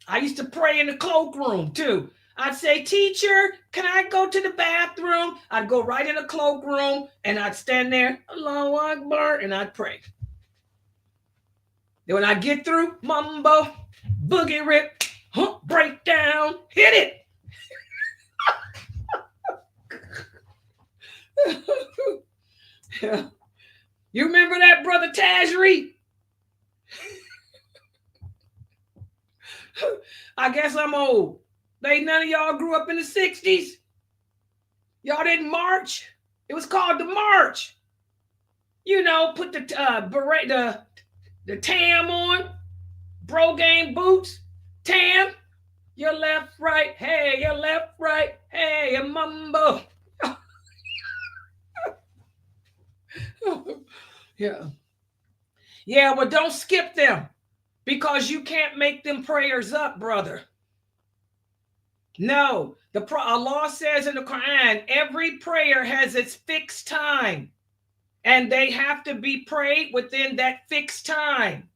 Speaker 5: I used to pray in the cloakroom too. I'd say, teacher, can I go to the bathroom? I'd go right in the cloakroom and I'd stand there, Allahu Akbar, and I'd pray. Then when I get through, mumbo, boogie rip, breakdown, hit it. Yeah. You remember that, Brother Tajri? I guess I'm old. None of y'all grew up in the 60s. Y'all didn't march. It was called the march. You know, put the beret, the tam on, bro game boots, tam, your left, right, hey, your left, right, hey, your mumbo. Yeah. Yeah, well, don't skip them. Because you can't make them prayers up, brother. No, Allah says in the Quran, every prayer has its fixed time. And they have to be prayed within that fixed time.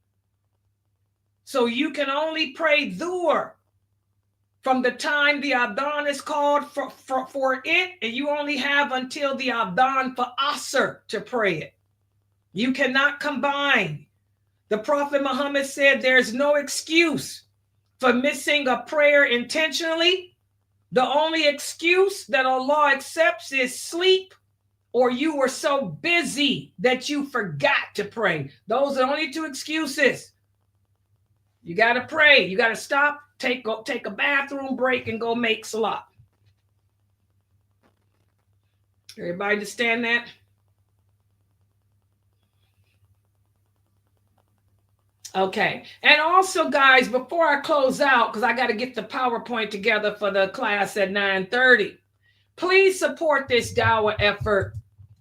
Speaker 5: So you can only pray dhuhr from the time the adhan is called for it. And you only have until the adhan for asr to pray it. You cannot combine. The Prophet Muhammad said there's no excuse for missing a prayer intentionally. The only excuse that Allah accepts is sleep, or you were so busy that you forgot to pray. Those are the only two excuses. You got to pray. You got to stop, take a bathroom break, and go make salat. Everybody understand that? Okay. And also, guys, before I close out, because I got to get the PowerPoint together for the class at 9:30, please support this dawah effort.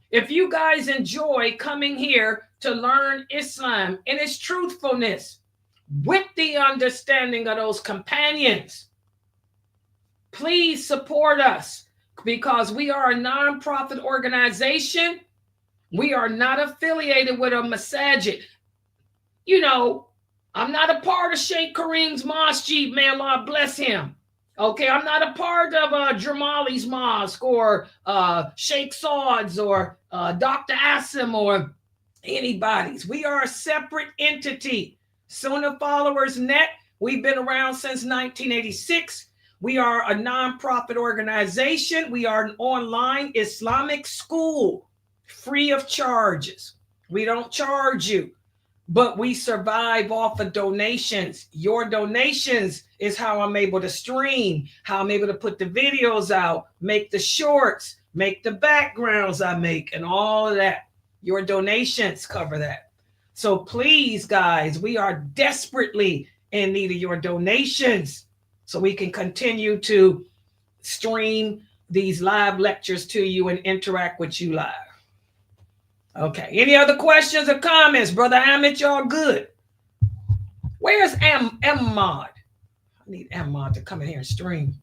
Speaker 5: If you guys enjoy coming here to learn Islam in its truthfulness with the understanding of those companions, please support us, because we are a nonprofit organization. We are not affiliated with a masajid. You know, I'm not a part of Sheikh Kareem's masjid, may Allah bless him. Okay, I'm not a part of Jamali's mosque or Sheikh Saud's or Dr. Asim or anybody's. We are a separate entity. Sunnahfollowers Net, we've been around since 1986. We are a nonprofit organization. We are an online Islamic school, free of charges. We don't charge you. But we survive off of donations. Your donations is how I'm able to stream, how I'm able to put the videos out, make the shorts, make the backgrounds I make, and all of that. Your donations cover that. So please, guys, we are desperately in need of your donations so we can continue to stream these live lectures to you and interact with you live. Okay. Any other questions or comments? Brother Amit, y'all good? Where's Ahmad? I need Ahmad to come in here and stream.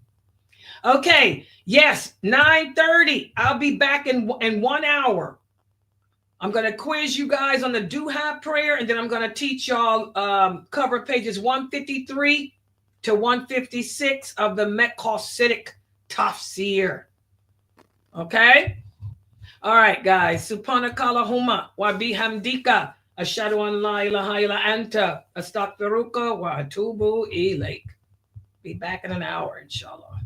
Speaker 5: Okay. Yes, 9:30. I'll be back in 1 hour. I'm going to quiz you guys on the Duha prayer, and then I'm going to teach y'all cover pages 153 to 156 of the Mekhositic Tafsir. Okay? All right, guys. Subhanakallahumma wa bihamdika Ashhadu an la ilaha illa anta. Astaghfiruka wa atubu ilaik. Be back in an hour, inshallah.